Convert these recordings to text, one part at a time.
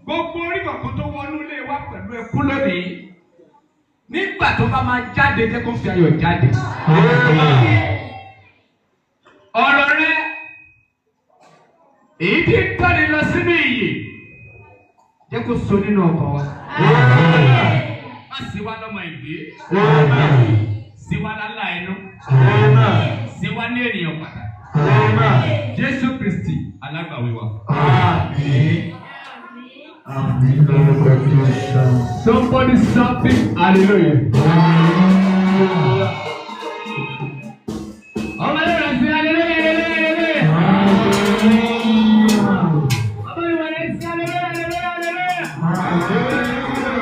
Gbogbo orí kọ̀ọ̀kan tó wọnú wá pẹ̀lú ẹkún lónìí. Nígbà tó bá máa jáde jẹ́ kó fi ayọ̀ jáde. Ọ̀rọ̀ rẹ èyí tí ń tọ́ni lọ sínú ìyè jẹ́ kó so nínú ọkàn wa. Má sì wá lọ́mọ ìgbé. Sí wá lálá ẹnu. Sí wá ní ènìyàn pàtàkì. Jésù Kristi alágbàwí wa. Somebody something, hallelujah. Oh my Lord, I say hallelujah, hallelujah, hallelujah. Oh my Lord, I say hallelujah, hallelujah, hallelujah.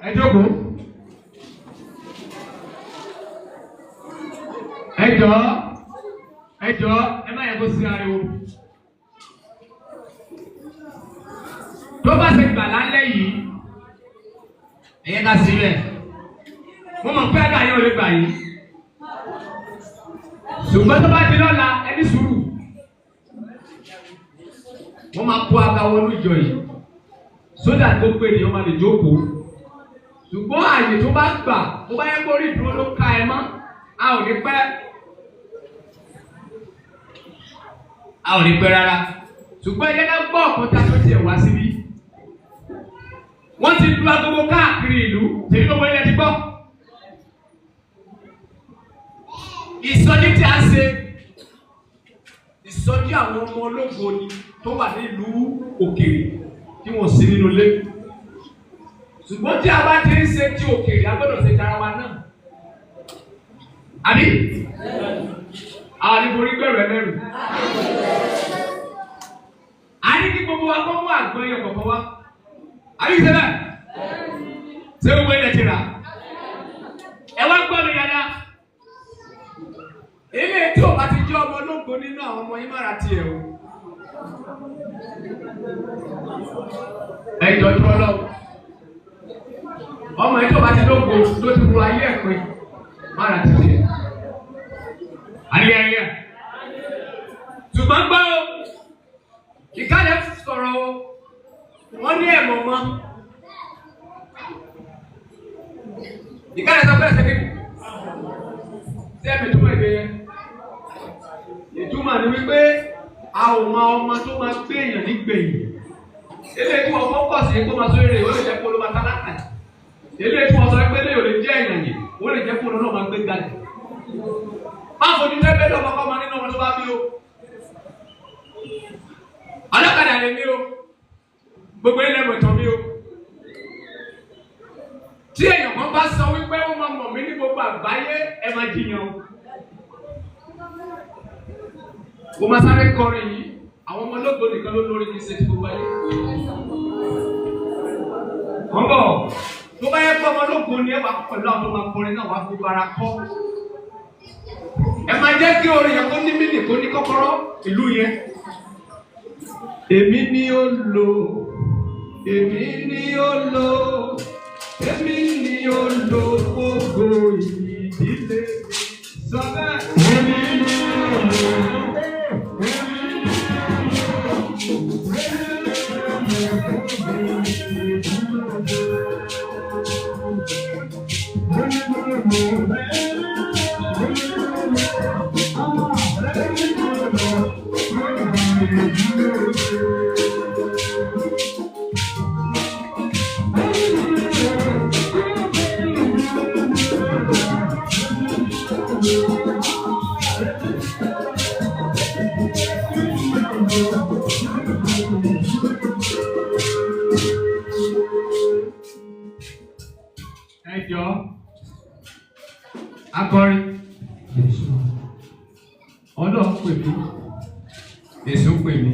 Ẹ jókòó. Ẹ jọ̀ọ́, ẹ má yẹ kó sí ariwo. Tó bá ṣe gbà lálẹ́ yìí, ẹ yẹ ká sí bẹ́ẹ̀. Mo mọ̀ pé ẹ̀ka yẹn ò lè gbà yìí. Ṣùgbọ́n tó bá di lọ́la, ẹ ní sùúrù. Wọ́n máa kó aga wọnú ìjọ yìí. Sódà tó pé ni wọ́n máa lè jókòó. Ṣùgbọ́n àyè tó bá gbà, tó bá yẹ kó rí ìdúró ló ka ẹ mọ́, a ò ní pẹ́. A ò ní pẹ́ rárá. Ṣùgbọ́n ẹ jẹ́ ká gbọ́ ọ̀kọ́ta tó tiẹ̀ wá síbí. Wọ́n ti lu agogo káàkiri ìlú, tèmi ló wọ ilẹ̀ ti gbọ́. Ìsọjí tí a ṣe, ìsọjí àwọn ọmọ ológo ni tó wà nílùú òkèèrè tí wọ́n sí nínú ilé. Ṣùgbọ́n tí a bá ti ń ṣe tí òkèèrè, a gbọ́dọ̀ ṣe tara wa náà. Àbí? Àwọn ni borí gbẹ̀rù ẹlẹ́rù. A ní kí gbogbo wa kọ́ mú àgbọn yẹn kọ̀ọ̀kan wá. Àbí ṣe bẹ́ẹ̀? Ṣé gbogbo ilẹ̀ ti rà? Ẹ wá gbọ́ mi dáadáa. Ilé tí o bá ti jẹ́ ọmọ ológo nínú àwọn ọmọ yín mára tiẹ̀ o. Ẹ jọ̀jú Ọlọ́run. Ọmọ yìí tó bá ti lógo tó ti ru ayé ẹ̀ pé mára tiẹ̀. Ayẹyẹ. Ṣùgbọ́n gbọ́ o, ìkàlẹ̀ sọ̀rọ̀ o, wọ́n ní ẹ̀mọ̀ mọ́. Ìkàlẹ̀ sọ pé ẹsẹ̀ kékeré. Ṣé ẹ̀mí túmọ̀ èdè yẹn? Ìtumọ̀ ni wípé a ò mọ ọmọ tó máa gbé èèyàn nígbẹ̀yìn. Ilé tí wọ́n fọ́kọ̀ sí kó máa sórí rẹ̀ ó lè jẹ́ kó ló máa tálákà. Ilé tí wọ́n sọ pé lè ò lè jẹ́ èèyàn yìí, ó lè jẹ́ kó ló máa gbé galẹ̀. Má fojú tẹ́gbẹ́ lọ́mọ kọ́ máa nínú ọmọ tó bá bí o. Ọlọ́kadà lè mí o. Gbogbo ilé mọ̀tọ́ mí o. Tí èèyàn kan bá sọ wípé ó máa mọ̀ mí ní gbogbo àgbáyé, ẹ máa jiyàn o. Mo máa sáré kọrin yìí, àwọn ọmọ ológo nìkan ló lórí kí n ṣe ti gbogbo ayé. Wọ́n bọ̀, tó bá yẹ kó ọmọ ológo ni ẹ wà pẹ̀lú àwọn tó máa kọrin náà wá gbogbo ara kọ́. Ẹ máa jẹ́ kí orin yẹn kó ní mílì kó ní kọ́kọ́rọ́ ìlú yẹn. Èmi ni ó lò, èmi ni ó lò, èmi ni ó lò gbogbo ìdílé. Sọ bẹ́ẹ̀. Èmi ni ó lò. Ẹjọ́ akọrin Ọlọ́run pè mí, Èso pè mí,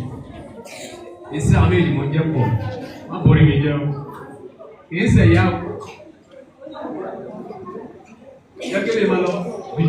èsì àwọn èèyàn mọ̀ jẹ́ pọ̀, má borí mi jẹ́ o, kìí ṣẹ̀yà o, yẹ́kẹ́lẹ́ máa lọ bí.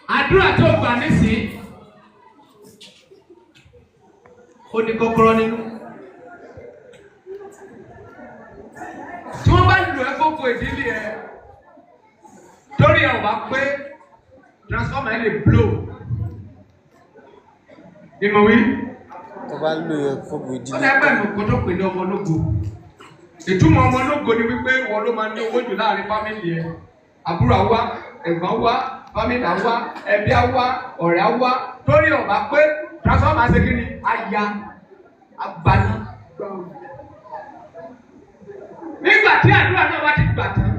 Àdúrà tó gbà nísìn ó ní kọ́kọ́rọ́ nínú. Tí wọ́n bá lò ẹ́ gbogbo ìdílé ẹ torí ẹ ò bá pé transformer ẹ lè blow. Ìmọ̀wé. Tó bá lò ẹ́ gbogbo ìdílé. Ó dẹ́gbẹ́ mi kò tó pè ní ọmọ ológo. Ìtumọ̀ ọmọ ológo ni wípé wọ́n ló máa ní owó jù láàrin fámìlì ẹ. Àbúrò àwa, ẹ̀gbọ́n wa, fámìlì àwa, ẹbí àwa, ọ̀rẹ́ àwa. Torí ẹ ò bá pé transformer ṣe kí ni? Aya, agbani. Nígbà tí àdúrà náà bá ti gbà tán,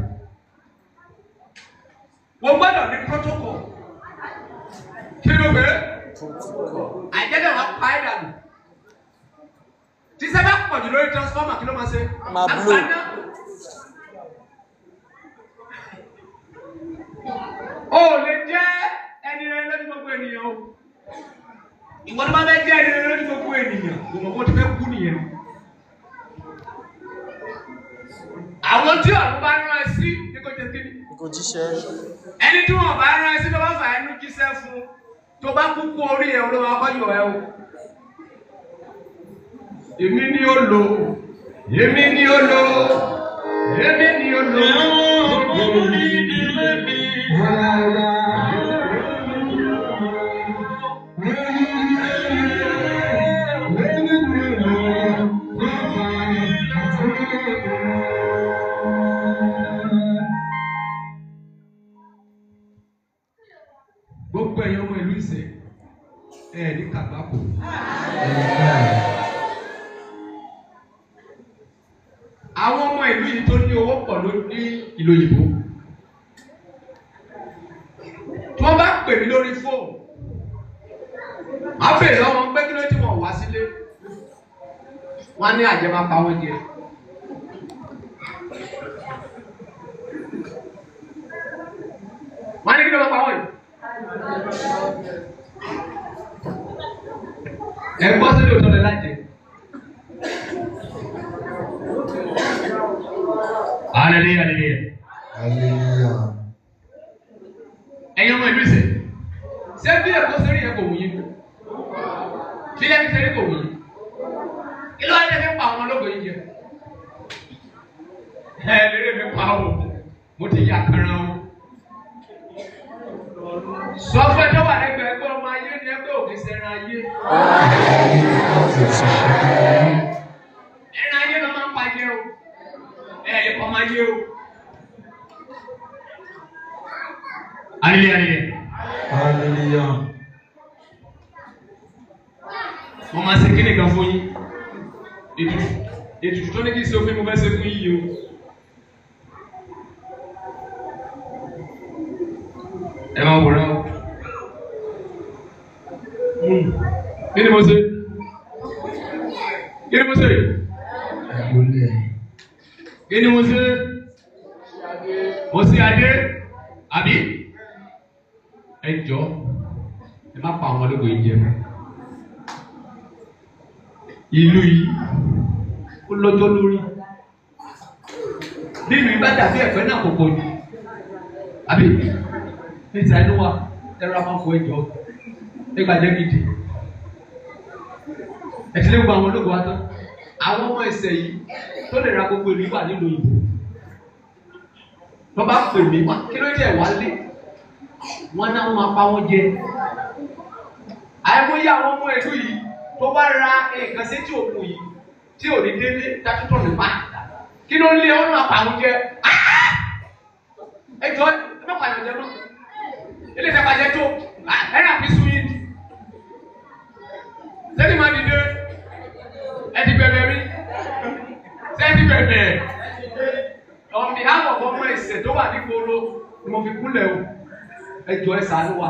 wọ́n gbọ́dọ̀ ní protocol. Kí ló fẹ́? Àìjẹ́dẹ̀ wọn pa ẹ̀ dànù. Tí sábà pọ̀ jù lórí transformer kí ló máa ṣe? Máa blow. O lè jẹ́ ẹni rẹ lójú gbogbo ènìyàn o. Ìwọ tó bá fẹ́ jẹ́ ẹni rẹ lójú gbogbo ènìyàn, kò mọ̀ kó ti fẹ́ kú nìyẹn. Àwọn tí ọ̀run bá rán ẹ sí ní kò jẹ́ kí ni? Kò jíṣẹ́. Ẹni tí wọ́n bá rán ẹ sí tó bá fà ẹnu jíṣẹ́ fún tó bá kú kú orí ẹ̀ olówó akọ́yọ̀ ẹ o. Èmi ni ó lò, èmi ni ó lò, èmi ni ó lò. Gbogbo ní ìdílé mi. Gbogbo ẹ̀yin ọmọ ìlú Ìṣẹ̀ ẹ̀ ní kàgbákò. Àwọn ọmọ ìlú yìí tó ní owó pọ̀ ló ní ìlú òyìnbó. Tí wọ́n bá pè mí lórí fóònù, máa bèèrè lọ́wọ́ pé kí ló tí wọ́n wá sílé. Wọ́n á ní àjẹmá pa wọ́n jẹ. Wọ́n á ní kí ló máa pa wọ́n yìí. Ẹ gbọ́ sílé òtọ́ lẹ lájẹ. Hallelujah, hallelujah. Hallelujah. Ẹ̀yin ọmọ ìlú Ìṣẹ̀, ṣé bí èkó sórí yẹn kò wù yín? Bí lẹ́bi sẹ́rí kò wù yín? Kí ló wá dé fi pa àwọn ológo yín jẹ? Ẹ lérè mi pa o, mo ti yà kanra o. Sọ fún ẹjọ́ wà lẹ́gbẹ̀ẹ́ ẹgbẹ́ ọmọ ayé ni ẹgbẹ́ òkè sẹ́ran ayé. Ẹran ayé ló máa ń pàjẹ́ o. Ẹ̀yẹ ọmọ ayé o. Hallelujah. Hallelujah. Mo máa ṣe kíni kan fún yín. Ètùtù tó ní kí n ṣe òfin mo fẹ́ ṣe fún yín o. Ẹ máa wòrán o. Kí ni mo ṣe? Kí ni mo ṣe? Kí ni mo ṣe? Mo ṣe adé, àbí? Ẹ jọ̀ọ́, ẹ má pa àwọn ológo yìí jẹ. Ìlú yìí ó lọ́jọ́ lórí. Nínú ìbá dàbí ẹ̀fẹ́ náà kò pọ̀jù. Àbí? Níta inú wa, ẹ̀rọ máa fọ ẹjọ́. Nígbà jẹ́ gidi. Ẹ̀sìn lè gba àwọn ológo wa tán. Àwọn ọmọ Ìṣẹ̀ yìí tó lè ra gbogbo ìlú wà nílùú ìbò. Tó bá pè mí, kí ló dé wálé? Wọ́n náà máa pa wọ́n jẹ. Àìmọye àwọn ọmọ ìlú yìí tó bá ra nǹkan sí tí òkú yìí tí ò ní délé dájú tó ní pa kí ló lé ọ́nà àpàwọn jẹ ẹjọ́ mẹ́fà ìjọba mọ́ ilé ìjọba jẹ tó ẹ̀rọ àfisùn yìí sẹ́ni máa dìde ẹ̀dì bẹ̀rẹ̀ rí sẹ́ni bẹ̀rẹ̀ on behalf of ọmọ ẹ̀sẹ̀ tó wà ní gbòòrò ni mo fi kúnlẹ̀ o ẹjọ́ ẹ̀ sàánú wa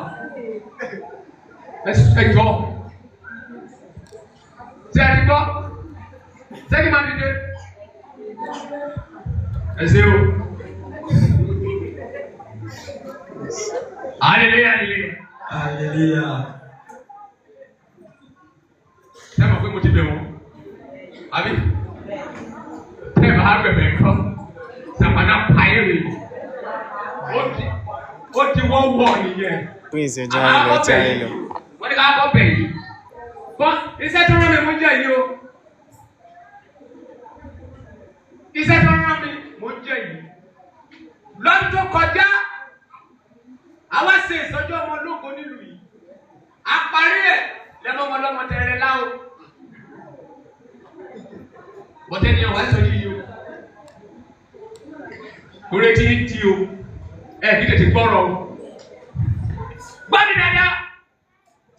ẹjọ́ sẹ́ni gbọ́ sẹ́ni máa dìde ẹ̀sẹ̀ o hallelujah hallelujah hallelujah. Sẹ́mi ọ̀pẹ́ mo ti bẹ̀ wọ́n àbí sẹ́mi ha bẹ̀bẹ̀ kọ́ sàmánà pààyèrè ó ti wọ́n wọ̀ nìyẹn. Prince ẹja ilẹ̀ tí a yẹ lọ. Wọ́n ní ká kọ́ bẹ̀ yìí. Bọ́n iṣẹ́ tó rán mi mo jẹ́ yìí o. Iṣẹ́ tó rán mi mo jẹ́ yìí. Lọ́dún tó kọjá, àwa ṣe ìsọjí ọmọ ológo nílùú yìí. A parí ẹ̀ lẹ́nu ọmọ ọlọ́mọ tẹ̀rẹ̀ láwo. Bọ́tẹ́ ni àwọn ẹ̀sọ́ yìí o. Kúrẹ́ tí ń di o. Ẹ kí tètè gbọ́rọ̀ o. Gbọ́dọ̀ dáadáa.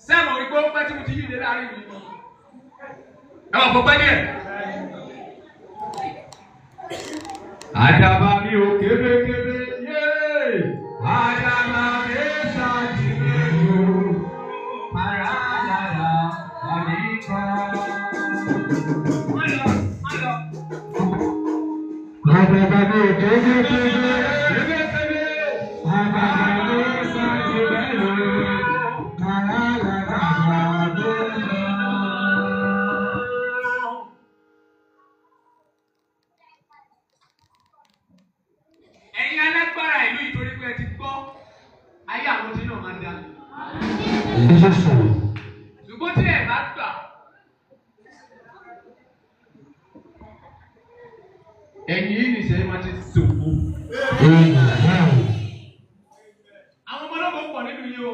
Sẹ́mu ìgbó pẹ́ tí mo ti yí ìdílé àárín mi. Ẹ wà fọ́ pẹ́ díẹ̀. Àdàbà mi ò kébékébé yé. Àdàbà mi ṣàjìlè o. Paradàdà àdìgbà. Àdàbà mi ò kébékébé. Ẹ̀yin alágbára ìlú ìtorí pé ẹ ti gbọ́ ayé àwọn tí náà máa dá. Ṣùgbọ́n tí ẹ bá gbà ẹ̀yin yìí nìṣẹ́ máa ti sòkò. Àwọn ọmọ ológo pọ̀ nínú yìí o.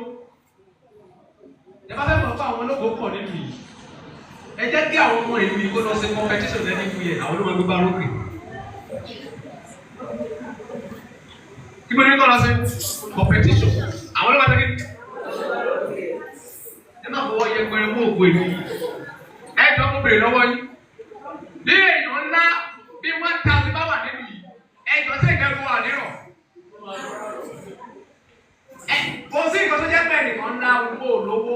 Ẹ bá fẹ́ mọ̀ fún àwọn ológo pọ̀ nínú yìí. Ẹ jẹ́ kí àwọn ọmọ ìlú yìí kó lọ sí competition lẹ́nu ìlú yẹn àwọn ológo gbégbá lókè. Kí ló ní kọ́ lọ sí competition? Àwọn ológo àti kí ẹ má fọwọ́ yẹ pẹrẹ mú òkú èlú yìí. Ẹ jọ mo bèrè lọ́wọ́ yín. Bí èèyàn ńlá bí 1,000 bá wà nínú yìí, ẹ jọ sí ìkẹrù wà nírọ̀. Kò sí nǹkan tó jẹ́ bẹ́ẹ̀ nìkan ńlá owó olówó.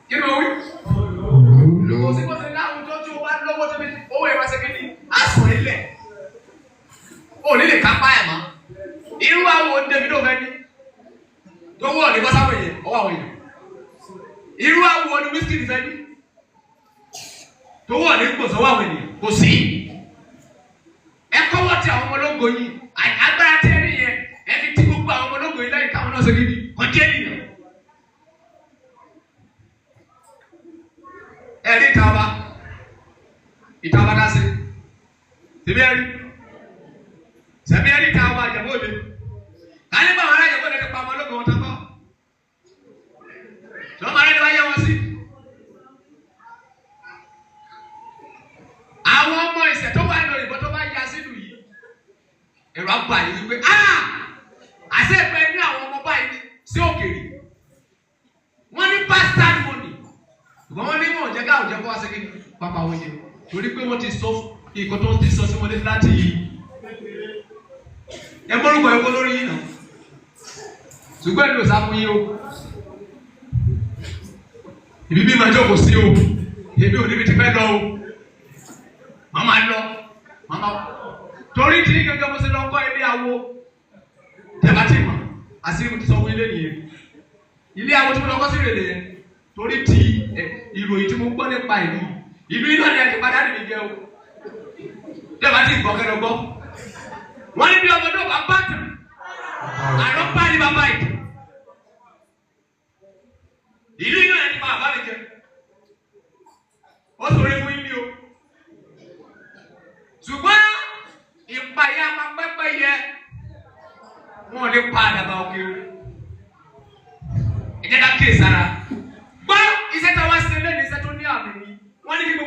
Kí ló wí? Kò sí kó ti láwùjọ tí o bá lówó tó bí owó ìwà ṣe kíni, á sùn nílẹ̀. O ní lè kápá ẹ̀ mọ́. Irú àwọn Davido fẹ́ ní. Tó wọ̀ ní bọ́sáwò yẹn, ọwọ́ àwọn èèyàn. Irú àwọn ni Wizkid fẹ́ ní. Tó wọ̀ ní gbòsówó àwọn ènìyàn, kò sí. Ẹ kọ́wọ́ ti àwọn ọmọ ológo yìí, agbára tẹ́ rí yẹn, ẹ fi ti gbogbo àwọn ọmọ ológo yìí lẹ́yìn káwọn náà ṣe kíni, kọ́ jẹ́ nìyẹn. Ẹ rí ìta ọba dá sí. Tèmi ẹ rí. Sẹ́mi ẹ rí ìta ọba àjẹmọ́ òde. Ká ní báwọn ará ìjọba òde ti pa ọmọ ológo wọn tán kọ́. Tí wọ́n máa rẹ́ ni wá yẹ wọn sí. Àwọn ọmọ ìṣẹ̀ tó wà lórí ìbọn tó bá yá sínú yìí. Ẹ̀rọ àgbà yìí wípé àṣẹ ìpẹ́ ní àwọn ọmọ báyìí sí òkèèrè. Wọ́n ní bastard money. Ṣùgbọ́n wọ́n ní wọn ò jẹ́ káwọn jẹ́ kó wá sí kí pápá wọn yẹ. Torí pé wọ́n ti sọ ìkọ́ tó ti sọ sí wọn láti yìí. Ẹ gbórúkọ ẹ̀kọ́ lórí yìí náà. Ṣùgbọ́n èmi ò sá fún yín o. Ìbí bí máa jókòó sí o. Èmi ò níbi ti fẹ́ lọ o. Màmá lọ. Torí tí gẹ́gẹ́ bó ṣe lọ kọ́ ilé awo. Tẹ̀bá ti mọ̀. Àṣírí mo ti sọ fún ilé nìyẹn. Ilé awo tí mo lọ kọ́ sí ìrèlè yẹn. Torí tí ìròyìn tí mo gbọ́ nípa ìlú iná ni ẹ ti padà nìyí jẹ́ o. Tẹ̀bá ti gbọ́ kẹ́lọ́ gbọ́. Wọ́n ní bí ọmọ náà bá bá tàn. Àrọ́ bá ní bàbá yìí. Ìlú iná yẹn ti máa bá mi jẹ. Ó sọ̀rọ̀ fún yín ní o. Ṣùgbọ́n ìpàyà máa pẹ́pẹ́ yẹ. Wọ́n lè pa àdàbà òkè o. Ẹ jẹ́ ká kíyèsára. Gbọ́ iṣẹ́ tí wọ́n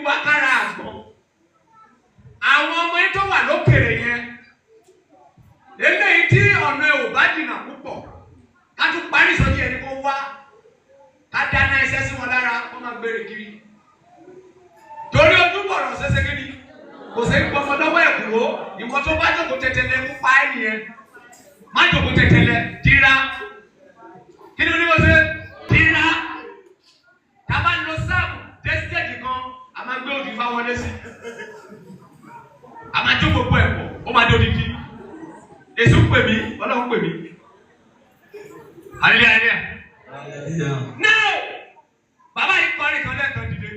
wá kára àgbọn. Àwọn ọmọ yìí tó wà lókèrè yẹn. Eléyìí tí ọ̀nà ẹ̀ ò bá jìnnà púpọ̀. Ká tún parí ìsọjí ẹni kó wá. Ká dáná iṣẹ́ sí wọn lára kó máa gbére kiri. Torí ojú bọ̀rọ̀ ṣẹṣẹ kí ni? Kò sí gbọmọdọ́wọ́ ẹ̀kúrò. Ìwọ tó bá jókòó tẹ̀tẹ̀lẹ̀ ń pa ẹ̀ nìyẹn. Má jókòó tẹ̀tẹ̀lẹ̀ dira. Kí ni mo ní wọ́n ṣe? Dira. Tàbá ń lọ sáàbù dẹ́sítẹ́ẹ̀dì kan, a máa gbé òdì fáwọn lẹ́sìn. A máa jó gbogbo ẹ̀pọ̀, ó máa dé odidi. Èso pè mí, Ọlọ́run pè mí. Hallelujah. Now, bàbá yìí kọrin kan lẹ́ẹ̀kan dìde.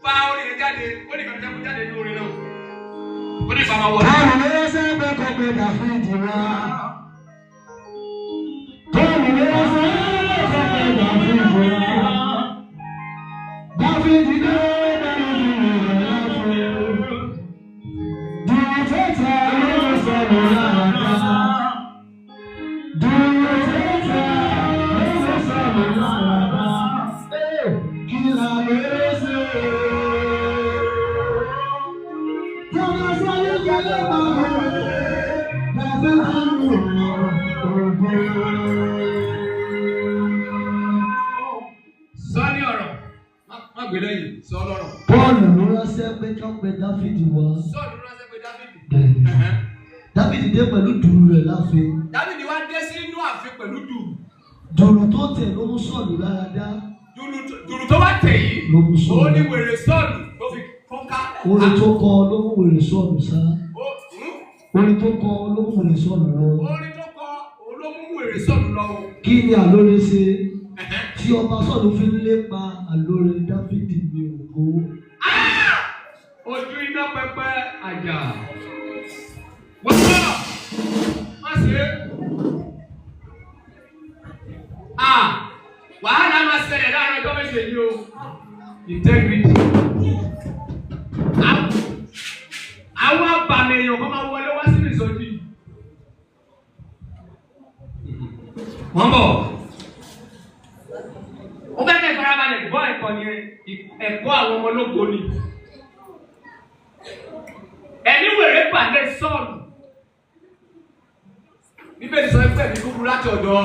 Fa orin yẹn jáde, ó ní kan tẹ́kun jáde ní orin náà. Ó ní ìfàmà wọlé. Táwọn olówó sẹ́gbẹ́ kọ́ pé Dáfídì wá. Táwọn olówó sẹ́gbẹ́ kọ́ pé Dáfídì wá. Dáfídì dé Dáfídì rẹ̀ láfẹ́. Dùn tẹ́tẹ́ ló sọ̀rọ̀ lára. Dùn tẹ́tẹ́ ló sọ̀rọ̀ lára. Kí la lè ṣe? Tọ́lá sáré jẹ́lẹ̀ máa wẹ̀. Dáfídì Sọ́ni ọ̀rọ̀, má gbé lẹ́yìn, sọ lọ́rọ̀. Pọ́ọ̀lù ló ránṣẹ́ pé kí wọ́n pe Dáfídì wá. Sọ́ọ̀lù ránṣẹ́ pé Dáfídì. Dáfídì dé pẹ̀lú dùrù rẹ̀ láàfin. Dáfídì wá dé sí inú ààfin pẹ̀lú dùrù. Dùrù tó tẹ̀ ló mú Sọ́ọ̀lù lára dá. Dùrù tó wá tẹ̀ yìí, Ló mú Sọ́ọ̀lù. ó ní wèrè Sọ́ọ̀lù tó fi fọ́nká. Orin tó kọ ló mú wèrè Sọ́ọ̀lù sá. Orin tó kọ ló mú wèrè Sọ́ọ̀lù lọ. Orin tó kọ ló mú wèrè Sọ́ọ̀lù lọ. Kí ni àlóore ṣe? Tí ọba Sọ́ọ̀lù fi ń lépa àlóore Dáfídì ní ògo. Ojú iná pẹpẹ àjà. Wọ́n sọ, má ṣe. Wàhálà máa ṣẹlẹ̀ láàrin ọjọ́ méje yìí o. Integrity. Àwọn abàmì èèyàn kan máa wọlé wá sínú ìsọjí. Wọ́n bọ̀. Ó fẹ́ kẹ́ ìfarabalẹ̀ gbọ́ ẹ̀kọ́ yẹn, ẹ̀kọ́ àwọn ọmọ ológo ni. Ẹni wèrè pàdé Sọ́ọ̀lù. Bíbélì sọ pé ẹ̀mí kúkú láti ọ̀dọ̀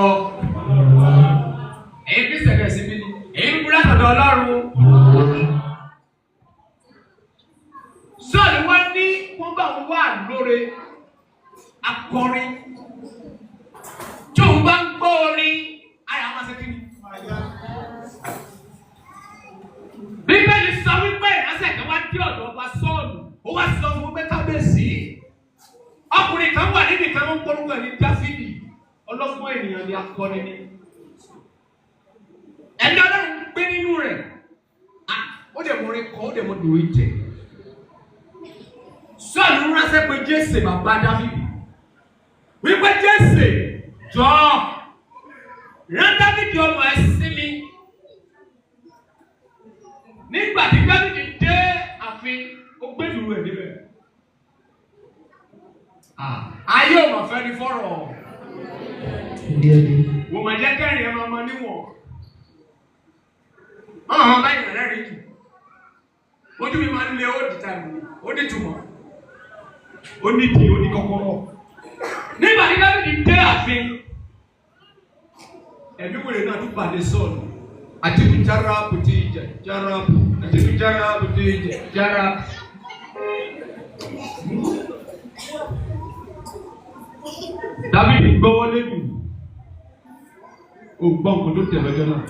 ẹ̀yin kí sẹ̀kẹ̀ sí mi ni. Ẹ̀yin kúkú láti ọ̀dọ̀ Ọlọ́run. Sọ́ọ̀lù wọ́n ní wọ́n bá wọn wá lóore akọrin. Tí òun bá ń gbọ́ orin, ara máa ṣe kí ni? Bíbélì sọ wípé ìránṣẹ́ kan wá dé ọ̀dọ̀ ọba Sọ́ọ̀lù. Ó wá sọ fún pé kábíyèsí. Ọkùnrin kan wà níbi kan ń polówó ní Dáfídì. Ọlọ́gbọ́n ènìyàn ni akọni ni. Ẹni Ọlọ́run gbé nínú rẹ̀. Ó dẹ̀ mọ orin kọ́, ó dẹ̀ mọ dòwe jẹ. Sọ́ọ̀lù ránṣẹ́ pé Jésè bàbá Dáfídì. Wípé Jésè jọ rán Dáfídì ọmọ ẹ sí mi. Nígbà tí Dáfídì dé ààfin, ó gbé dùrù ẹ̀ níbẹ̀. Ayé ò mà fẹ́ ni fọ́rọ̀. Wò mà jẹ́ kẹ́rin ẹ̀ máa ma níwọ̀n. Báyìí rẹ̀ rí jù. Ojú mi máa ń lé ó di táìmù, ó di túmọ̀. Ó ní kí ó ní kọ́kọ́rọ́. Nígbà tí Dáfídì dé ààfin, ẹ̀mí wèrè náà tún pàdé Sọ́ọ̀lù. Àti ní Járábù tí ìjẹ, Járábù, àti ní Járábù tí ìjẹ, Járábù. Dáfídì gbọ́wọ́ lẹ́nu. Ó gbọ́ nǹkan tó tẹ̀ lọ́jọ́ náà.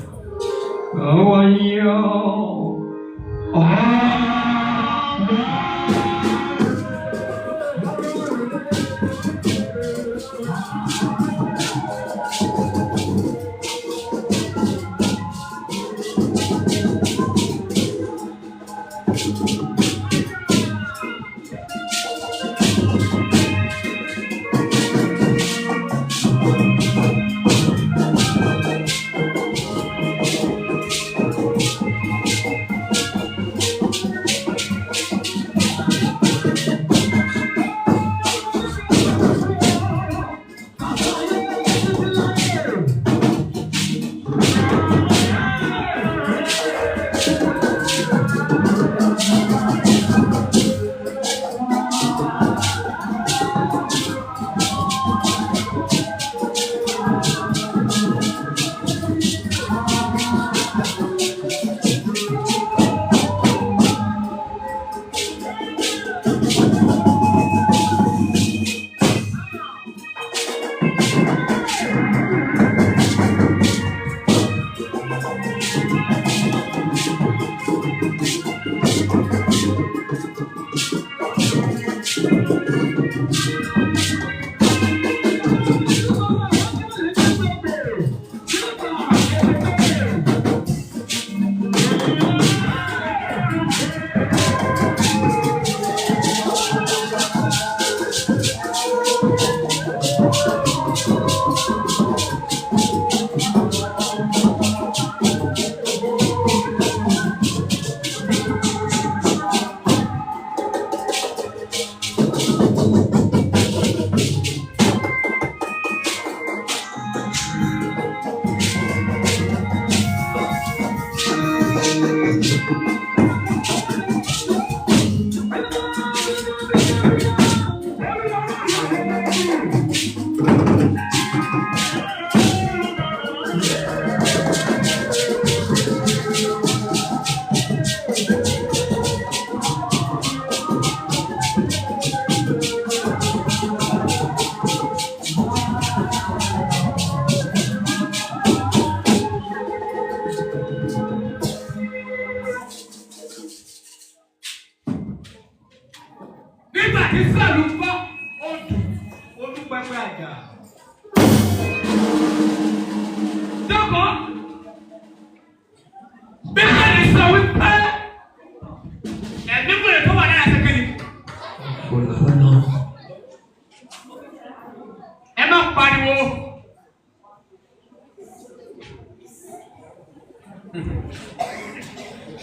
Àwọn yìí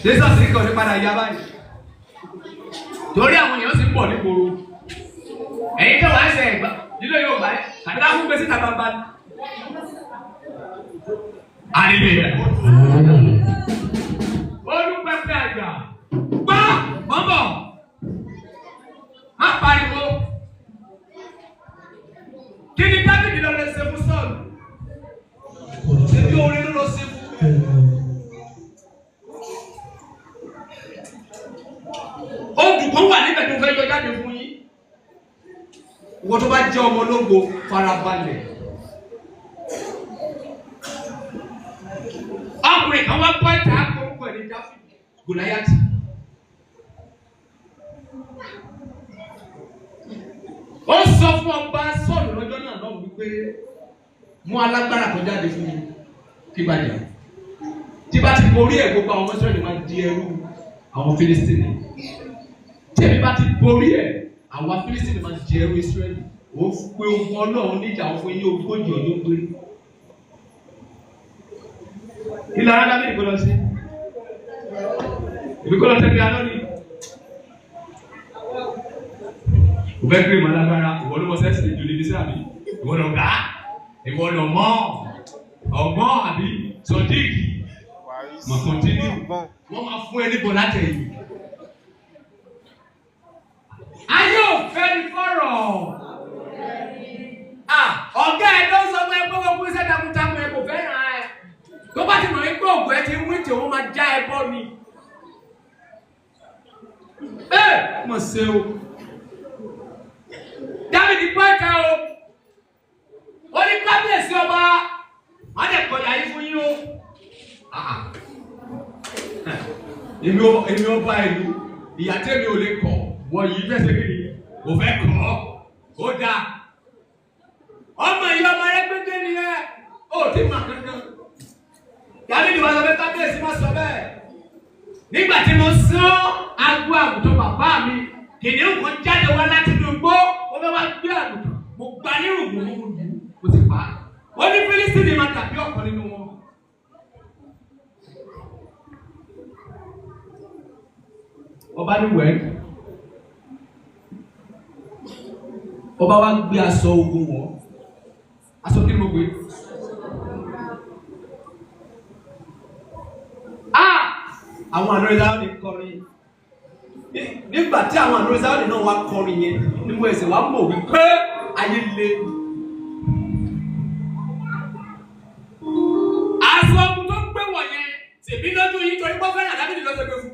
Jesus ní kò ní padà yá báyìí. Torí àwọn èèyàn sì ń bọ̀ nígboro. Ẹ̀yin tó wá ń ṣe ẹ̀gbá nílé yóò gbà ẹ́ àti láwọn gbèsè tàbá bá ní. Hallelujah. Olúpẹpẹ àjà. Gbọ́ bọ́bọ̀. Má pariwo. Kí ni Dábìdì lọ lè ṣe fún Sọ́ọ̀lù? Ṣé bí orin ló lọ ṣe fún? Olùkọ́ wà níbẹ̀ tó fẹ́ yọ jáde fún yín. Wọ́n tó bá jẹ́ ọmọ ológo farabalẹ̀. Ọkùnrin kan wá pọ́ ìta àkókò ẹni Dáfídì Gòláyátì. Ó sọ fún ọba Sọ́ọ̀lù lọ́jọ́ náà lọ́wọ́ wípé mú alágbára kan jáde fún mi kí bá jà. Tí bá ti borí ẹ̀ gbogbo àwọn ọmọ Ísírẹ́lì máa di ẹrú àwọn Fílístínì. Tí ẹbí bá ti borí ẹ̀ àwọn Fílístínì máa di ẹrú Ísírẹ́lì. Ó pe ohun Ọlọ́run níjà fún yín ogójì ọdún pé. Ìlànà Dábìdì kò lọ sí. Èmi kò lọ tẹ̀lé àná ni. Òbẹ́ gbé ìmọ̀ lágbára, ìwọ ló mọ sẹ́sì ìjọ níbi sí àbí? Ìwọ lọ gà á, ìwọ lọ mọ́ ọgbọ́n àbí sọdíìkì. Mọ̀ kọ́ntínú. Wọ́n máa fún ẹ níbo látẹ̀yìn. Ayé ò fẹ́ ní fọ́rọ̀. Ọ̀gá ẹ̀ ló sọ fún ẹ pé wọ́n kú iṣẹ́ takuntakun ẹ kò fẹ́ràn ẹ. Tó bá ti mọ̀ ní pé ògùn ẹ ti ń wíìtì òun máa já ẹ bọ́ ni. Mọ̀ ṣe o. Dábìdì gbọ́ ẹ̀ka o. Ó ní kábíyèsí ọba. Wọ́n lè kọjá yín fún yín o. Èmi ọba ìlú. Ìyá tẹ́mi ò lè kọ̀. Wọ́n yìí fẹsẹ̀ kí ni? Kò fẹ́ kọ̀ ọ́. Ó dáa. Ọmọ ìyá ọmọ rẹ gbégbé ni ẹ. Ó ti mà kankan. Dábìdì wá sọ pé kábíyèsí má sọ bẹ́ẹ̀. Nígbà tí mo sán agbo àgùntàn bàbá mi, kìnìún kan jáde wá láti inú igbó, ó fẹ́ wá gbé àgùntàn. Mo gba ní ìrùgbọ̀n mo lù ú, mo sì pa á. Ó ní Fílístínì máa tàbí ọ̀kan nínú wọn. Ọba ní wẹ̀ẹ́. Ọba wá gbé aṣọ ogun wọ̀. Aṣọ kí ni mo gbé? Àwọn àna ìdáwọ́dì kọrin. Nígbà tí àwọn àna ìdáwọ́dì náà wá kọrin yẹn, ní mo ẹsẹ̀ wá mọ̀ wípé ayé le. Aṣọ ogun tó gbé wọ̀ yẹn, tèmi lójú yìí torí pọ́ fẹ́ràn Dábìdì lọ́sẹ̀ gbé fún.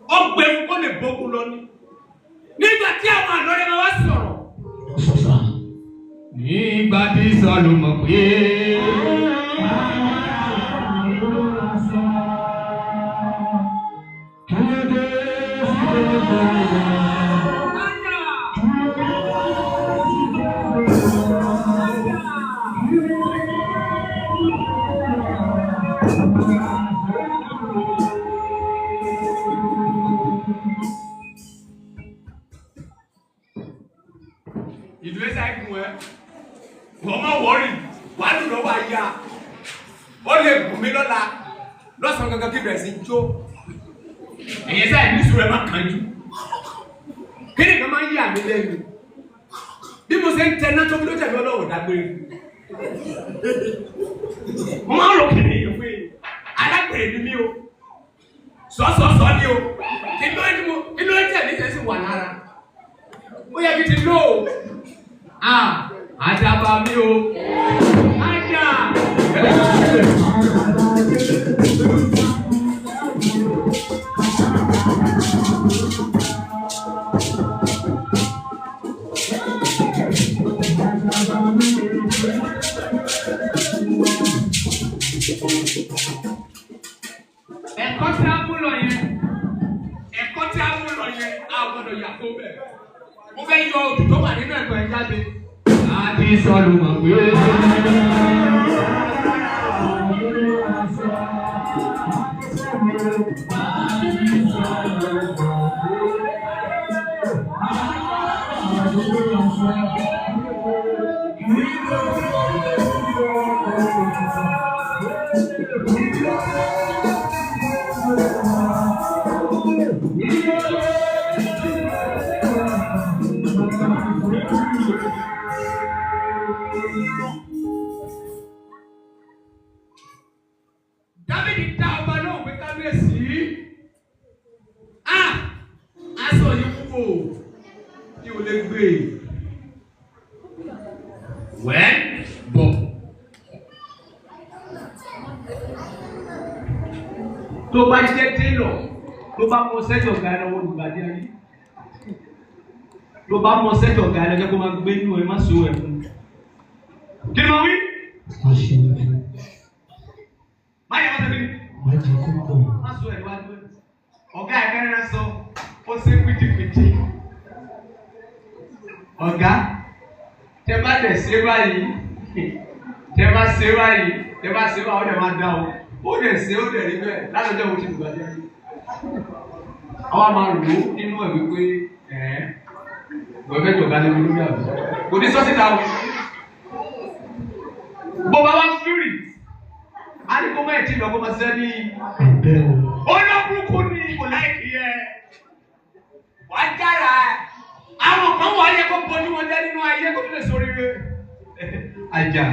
Ó gbé fún kó lè bókun lọ ní. Nígbà tí àwọn àna rẹ̀ máa wá sọ̀rọ̀. Nígbà tí Sọ́ọ̀lù mọ̀ pé ìdúró sáà gùn ẹ́. Wọ́n máa wọ́ọ̀rì, wàá dùn lọ́wọ́ àyà. Ó lè gùn mí lọ́la, lọ́sàn-án gangan kí bẹ̀rẹ̀ sí jó. Ẹ̀yẹ sáà ní sùúrù ẹ̀ má kàn jù. Kí ni kan máa ń yí àmì lẹ́nu? Bí mo ṣe ń tẹ náà tó bí ló tẹ̀lé ọlọ́wọ́ dágbére. Wọ́n máa ń rò kìnnì yìí pé alágbèrè ni mí o. Sọ́sọ́sọ́ ni o. Inú ẹ̀jẹ̀ mi tẹ̀sí wà lára. Ó yẹ kí ti lò ó. Àdàbà mi o. Àjà. Ẹ̀kọ́ tí a mú lọ yẹn, a gbọ́dọ̀ yà kó bẹ̀. Mo fẹ́ yọ òtù tó wà nínú ẹ̀kọ́ ẹ̀ jáde. Àti Sọ́ọ̀lù mọ̀ pé. fò tí o lè gbé. Wẹ́n bọ̀. Tó bá jẹ́ télọ̀, tó bá mọ sẹ́jọ̀ ọ̀gá ẹ̀rọ olùgbàdì ayé. Tó bá mọ sẹ́jọ̀ ọ̀gá ẹ̀rọ jẹ́ kó máa gbé inú ẹ̀ má so ẹ̀ fún. Kí ni mo wí? Má yẹ wá sẹ́bi. Má so ẹ̀ wájú. Ọ̀gá ẹ̀kẹ́rẹ́ sọ, ó ṣe pìtìpìtì. Ọ̀gá, tẹ bá tẹ̀ ṣe báyìí, tẹ bá ṣe báyìí, tẹ bá ṣe báyìí, ó dẹ̀ máa dá o. Ó dẹ̀ ṣe, ó dẹ̀ rí bẹ́ẹ̀, lálọ́jọ́ wo ti dùgbà jẹ́. Àwa máa rò ó nínú ẹ̀ wípé wẹ́fẹ́ jọ̀gá lẹ́nu lórí àbí. Kò ní sọ́sí dáhùn. Bó bá wá fírì, a ní kó má ẹ̀ tí ìlọ kó máa ṣiṣẹ́ ní. Olóbùkún ni kò láìkí ẹ. Wà á jára ẹ. Àwọn kan wà á yẹ kó bọ́jú wọn jẹ́ nínú ayé kó tó lè sórí rẹ̀. Àjà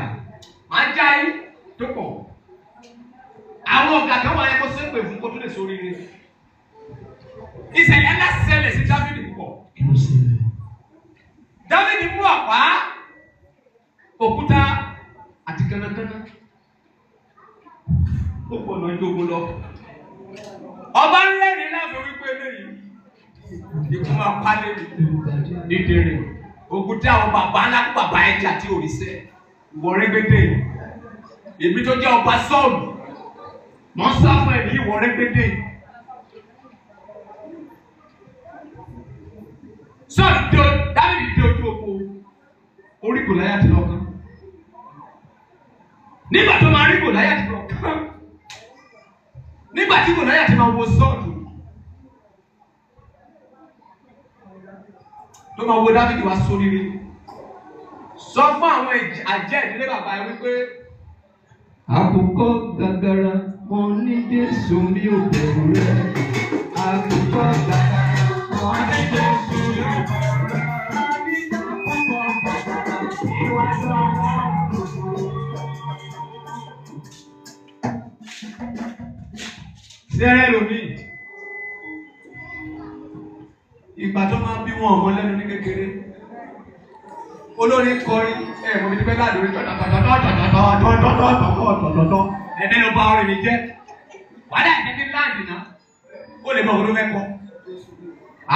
máa já yín tó pọ̀. Àwọn ọ̀gá kan wà á yẹ kó ṣépè fún kó tó lè sórí rẹ̀. Ìṣẹ̀lẹ̀ ńlá ṣẹlẹ̀ sí Dáfídì púpọ̀. Dáfídì mú àpá, òkúta àti kánnakánná. Ó pọ̀ náà jogun lọ. Ọba ń rẹ́rìn láàfin wípé eléyìí ikú máa pa lébi nídìrí. Òkúta àwọn bàbá ńlá kú bàbá ẹja tí ò rí sẹ́. Ìwọ̀rẹ́gbẹ́dẹ́. Èmi tó jẹ́ ọba Sọ́ọ̀lù. Mọ̀ ń sá fún ẹ̀mí ìwọ̀rẹ́gbẹ́dẹ́. Sọ́ọ̀lù Dáfídì dé ojú oko. Orí Gòláyátì lọ́kàn. Nígbà tó máa rí Gòláyátì lọ́kàn. Nígbà tí Gòláyátì máa wo Sọ́ọ̀lù. Tó máa wo Dáfídì wá sórí rí. Sọ fún àwọn àjẹ́ ìdílé bàbá ẹ wípé àkùkọ gàgàrà mo ní Jésù mi ò bẹ̀rù rẹ̀. Àkùkọ gàgàrà mo ní Jésù mi ò bẹ̀rù rẹ̀. Sẹ́rẹ́ lomi. Ìgbà tó máa bí wọn ọmọ lẹ́nu ní kékeré. Olórin kọrin mo ní pẹ́ láàdúró tọ̀tọ̀tọ̀tọ̀tọ̀tọ̀tọ̀tọ̀tọ̀tọ̀tọ̀. Ẹ̀mí ló bá orin mi jẹ́. Wàdà ẹ̀mí láàdì náà. Ó lè mọ òun ló mẹ́kọ̀ọ́.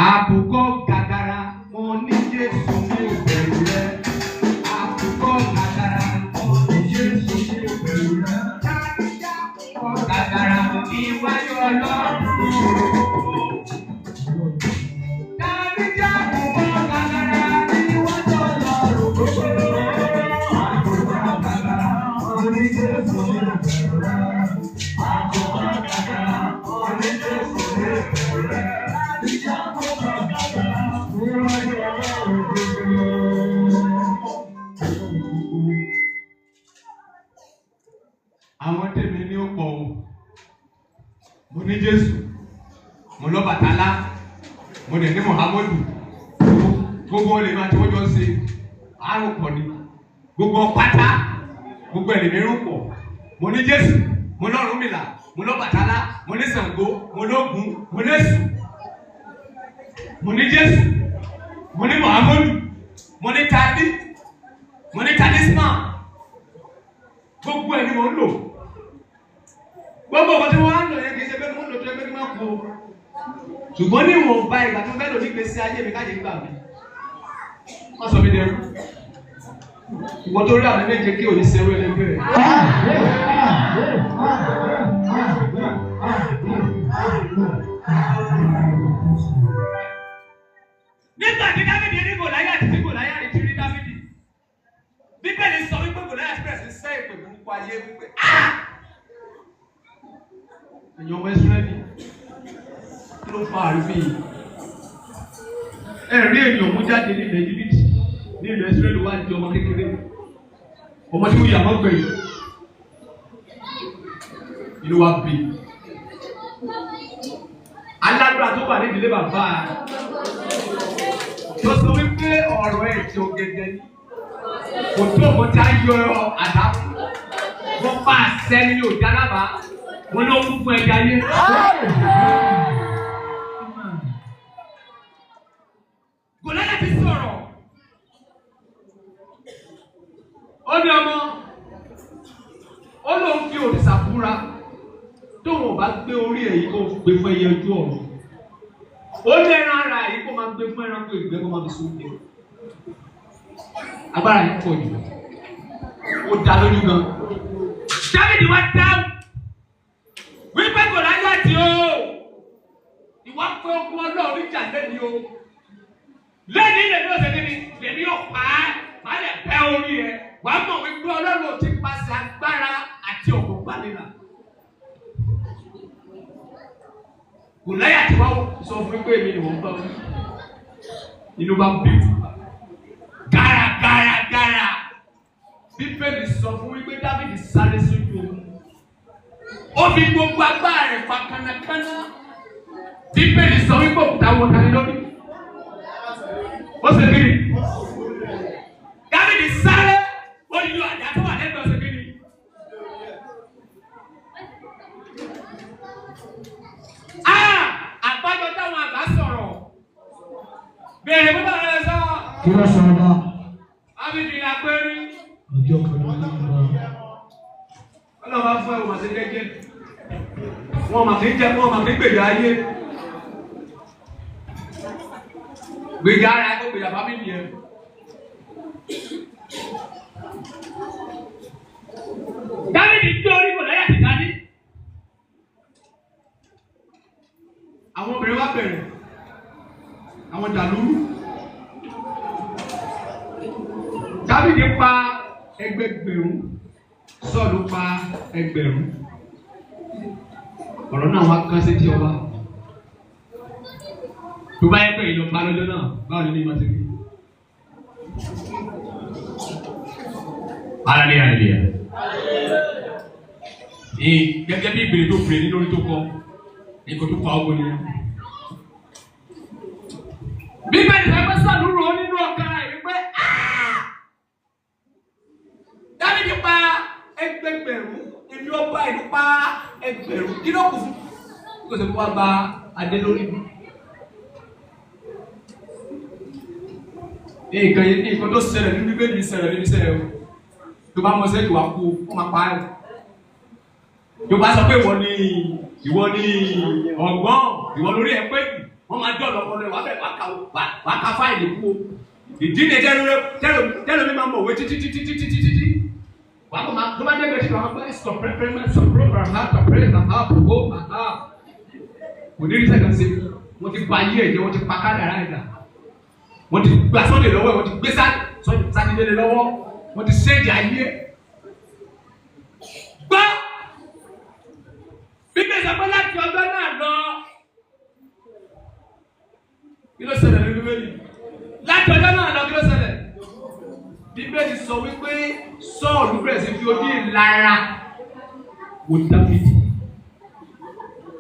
Àkùkọ gàgàrà mo ní Jésù mi ò bẹ̀rù rẹ̀. Àkùkọ gàgàrà mo ní Jésù mi ò bẹ̀rù rẹ̀. Gàgàrà ìwájú Ọlọ́run. Dáríjà àkùkọ gàgàrà ìwájú Ọlọ́run. Àkùkọ gàgàrà mo ní Jésù mi ò bẹ̀rù rẹ̀. Àkùkọ gàgàrà mo ní Jésù mi ò bẹ̀rù rẹ̀. Dáríjà àkùkọ gàgàrà ìwájú Ọlọ́run. Àwọn tèmi ní ó pọ̀ o. Mo ní Jésù, mo lọ Bàtálá, mo dẹ̀ ní Mọ̀hámọ́dù, gbogbo olè máa tí wọ́n jọ ń ṣe, àrùn pọ̀ ni, gbogbo pátá, gbogbo ẹ̀lẹ́mí rún pọ̀. Mo ní Jésù, mo lọ Ọ̀rúnmìlà, mo lọ Bàtálá, mo ní Ṣàngó, mo lógun, mo ní Èṣù. Mo ní Jésù, mo ní Mọ̀hámọ́dù, mo ní Tadí, mo ní Talisman, gbogbo ẹ̀ ni mo ń lò. Gbogbo ọ̀pọ̀ tí wọ́n á lò yẹn kìí ṣe pé mo ń lò tó ẹgbẹ́ kí máa kú o. Ṣùgbọ́n ní ìwọ̀nba ìgbà tó fẹ́ lò ní gbèsè ayé mi káyé gbà mí. Wọ́n sọ mí dẹrú. Ìwọ tó rí àwọn méje kí òní ṣe wẹ́lẹ́ bẹ̀rẹ̀. Nígbà tí Dáfídì rí Gòláyátì tí Gòláyátì ti rí Dáfídì. Bíbélì sọ wípé Gòláyátì bẹ̀rẹ̀ sí sẹ́ ìpè burúkú ayé wípé èèyàn ọmọ Ísírẹ́lì kí ló fa àrífín yìí? Ẹ̀rí èèyàn mú jáde ní ilẹ̀ Íjíbítì ní ilẹ̀ Ísírẹ́lì wá di ọmọ kékeré. Ọmọ tí ó yà mọ́ gbẹ̀yìn. Inú wa bí. Alágbára tó wà ní ìdílé bàbá tó sọ wípé ọ̀rọ̀ ẹ̀ ti ògèdè ni. Kò tó ọmọ tí a yọ àdá. Wọ́n pa àṣẹ ní òjá lábàá. Wọ́n ló kú fún ẹja yé. lóun fi òrìṣà búra tóun bá gbé orí ẹ̀ yìí kó gbé fún ẹyẹ ojú ọ̀run. Ó ní ẹran ara yìí kó máa gbé fún ẹranko ìgbẹ́ kó máa fi sóun jẹ. Agbára yìí pọ̀ jù. Ó dá lójú gan. Dábìdì wá dáhùn. Wípé kò láyé àti o. Ìwà pé ogun Ọlọ́run ìjà lẹ́ni o. Lẹ́ni ilẹ̀ ní ọ̀sẹ̀ níbi lèmi yóò pa á. Màá lè bẹ́ orí ẹ̀. Wà á mọ̀ wípé Ọlọ́run ti pàṣẹ agbára àti ògùn gbalẹ̀là. Kò láyé àti wá sọ fún mi pé èmi ni wọ́n bá wí. Inú bá bí. Gàràgàràgàrà. Bíbélì sọ fún wípé Dáfídì sáré sójú ogun. Ó fi gbogbo agbára rẹ̀ pa kánákáná. Bíbélì sọ wípé òkúta wọ tani lórí. Ó ṣe kí ni? Dáfídì sáré. Ó yọ àdá tó wà lẹ́gbẹ̀ẹ́ ó ṣe kí ni? Àgbájọ táwọn àgbà sọ̀rọ̀. Bèrè bó bá rẹ̀ sọ. Kí ló sọ ọba? Dáfídì la pé rí. Ọjọ́ kan ló ní ọba. Ọlọ́run bá fún ẹ̀wọ̀n àti gẹ́gẹ́. Wọ́n máa fi jẹ́ wọ́n máa fi gbèdé ayé. Gbèdé ara ẹ̀ kó gbèdé àbámi nìyẹn. Dáfídì gbé orí kò láyà ti dání. Àwọn obìnrin wá bẹ̀rẹ̀. Àwọn dàlúrú. Dáfídì pa ẹgbẹgbẹ̀rún. Sọ́ọ̀lù pa ẹgbẹ̀rún. Ọ̀rọ̀ náà wá kán sí ti ọba. Tó bá yẹ pé èèyàn bá lọ́jọ́ náà, báwo ni ìmọ̀ ti rí? Hallelujah. Gẹ́gẹ́ bí ìbèrè tó bèrè nínú orí tó kọ, nǹkan tó pa ọgbọ́n ni. Bíbélì sọ pé Sọ́ọ̀lù rò ó nínú ọkàn rẹ̀ wípé Dáfídì pa ẹgbẹgbẹ̀rún, èmi ọba ìlú pa ẹgbẹ̀rún. Kí ló kù fún? Kí ló ṣe fún wa gba adé lórí mi? Nǹkan tó ṣẹlẹ̀ nínú Bíbélì ṣẹlẹ̀ nínú iṣẹ́ o. Tó bá mọ̀ sẹ́yìn wá kú, ó máa pa ẹ̀. Tó bá sọ pé ìwọ ni ọgbọ́n, ìwọ lórí ẹ pé wọ́n máa jọ́ ọ̀dọ̀ ọ̀rẹ́ wà bẹ́ẹ̀ wá ká fáìlì kú o. Ìdí ni tẹ́lẹ̀ mi máa mọ̀ òwe títí. Wà á máa tó bá dé bẹ́ẹ̀ sí àwọn akpẹ́ program how to pray and how to go and how. Kò ní rí sẹ́kàn sí mi. Wọ́n ti ba ayé ẹ̀jẹ̀, wọ́n ti pa kádàrá ẹ̀dá. Wọ́n ti gba Sunday lọ́wọ́ ẹ̀, wọ́n ti gbé Sátidé lọ́wọ́, wọ́n ti ṣéèdì ayé. Gbọ́! Bíbélì sọ pé láti ọjọ́ náà lọ. Kí ló ṣẹlẹ̀ ní Bíbélì? Láti ọjọ́ náà lọ kí ló ṣẹlẹ̀? Bíbélì sọ wípé Sọ́ọ̀lù bẹ̀rẹ̀ sí fi ojú ìlara wò Dáfídì.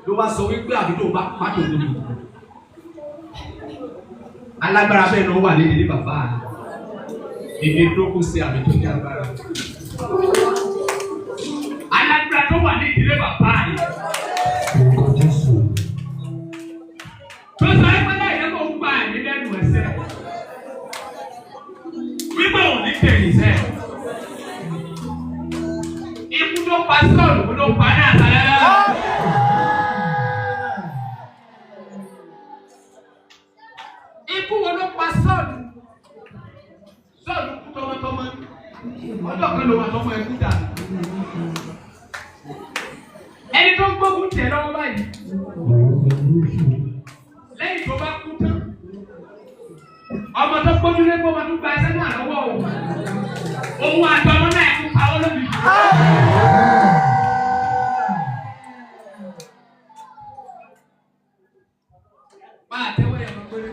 Ló wá sọ wípé àbí tó bá pàtó lórí. Alágbára bẹ́ẹ̀ náà wà ní ìdílé bàbá rẹ̀. Èdè tó kù sí àmì tó ní agbára. Alágbára tó wà ní ìdílé bàbá rẹ̀. Tó sọ pé láyé kó gba ẹ̀mí lẹ́nu ẹsẹ̀. Wípé òun ní tẹ̀yìn sẹ́. Ikú tó pa Sọ́ọ̀lù ló pa ní àtàlẹ́ lọ́wọ́. Ikú wo ló pa Sọ́ọ̀lù? Sọ́ọ̀lù kú tọmọtọmọ. Ọjọ́ kan ló wà tọmọ ẹkú dà. Ẹni tó ń gbógun tẹ̀ lọ́wọ́ báyìí. Lẹ́yìn tó bá kú tán. Ọmọ tó gbójú lé kó máa tún gba ẹsẹ̀ náà lọ́wọ́ o. Òun àti ọmọ náà ẹ̀kú pa ọ́ lóbi. Bá a tẹ́wọ́ yẹn lọ péré.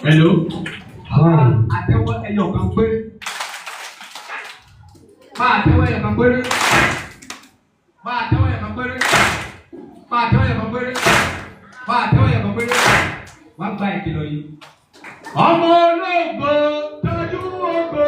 Hello. Àtẹ́wọ́ ẹyọ kan péré. Bá àtẹ́wọ́ ẹyọ kan péré. Bá àtẹ́wọ́ ẹyọ kan péré. Bá àtẹ́wọ́ ẹyọ kan péré. Bá àtẹ́wọ́ ẹyọ kan péré. Wá gba ìkìlọ̀ yìí. Ọmọ ológo tọ́jú ògo.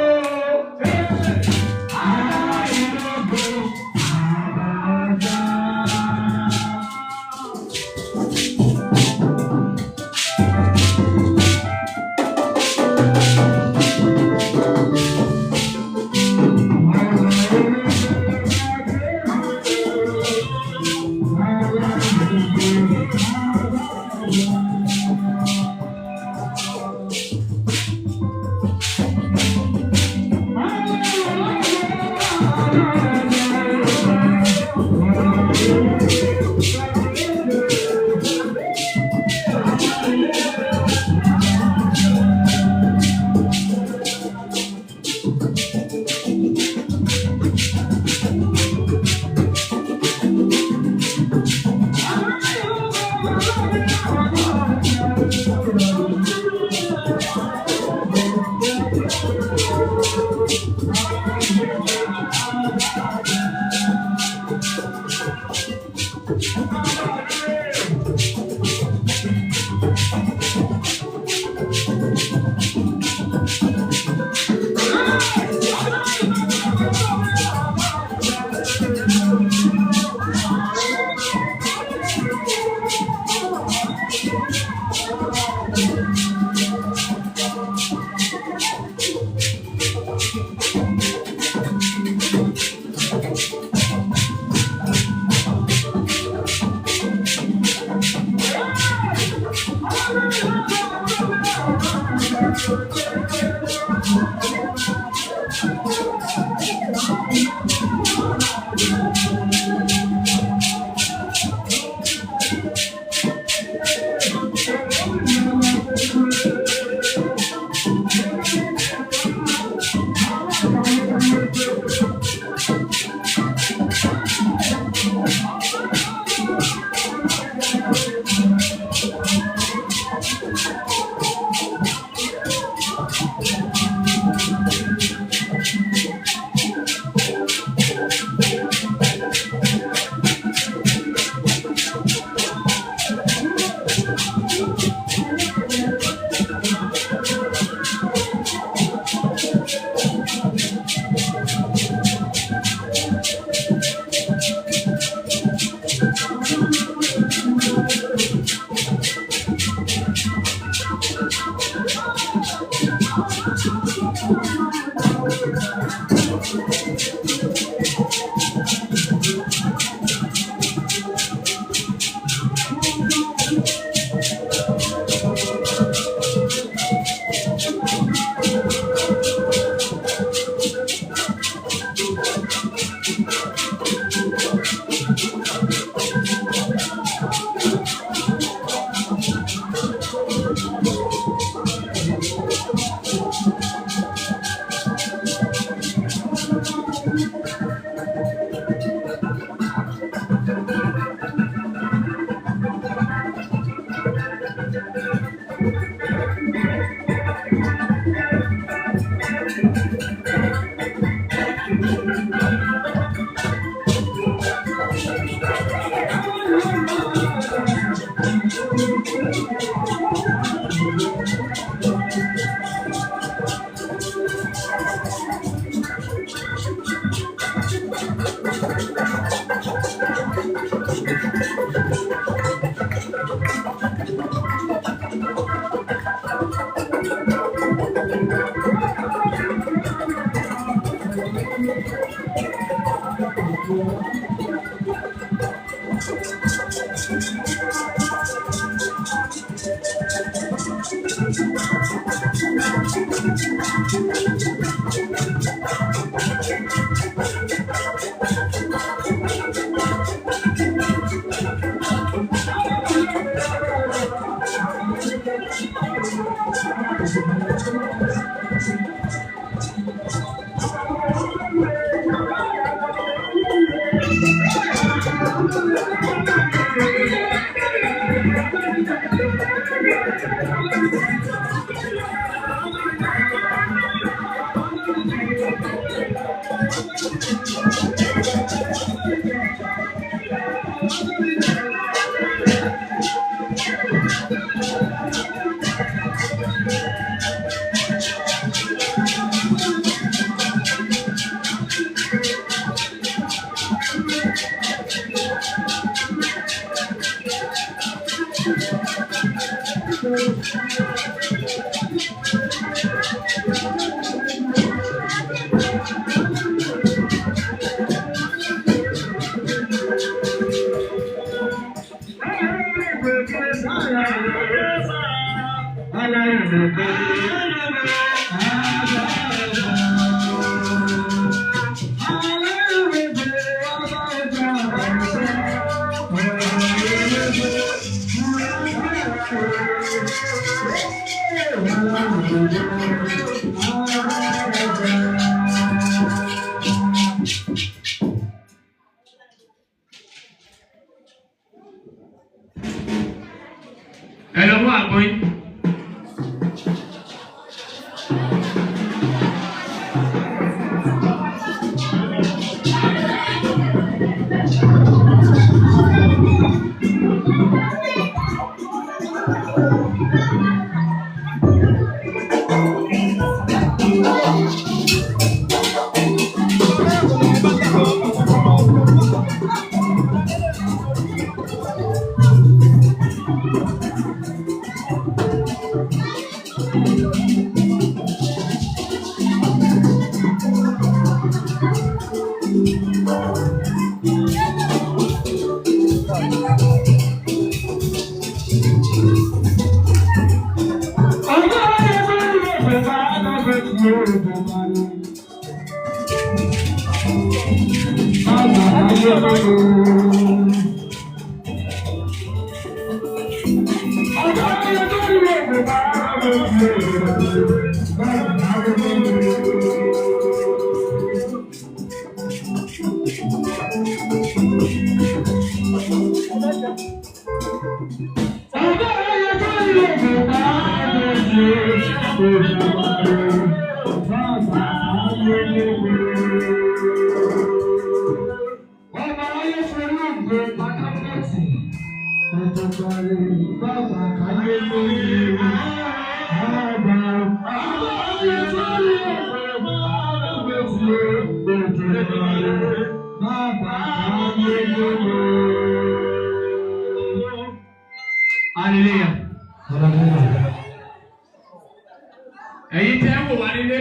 Ẹ̀yin tẹ́ wò wá nílé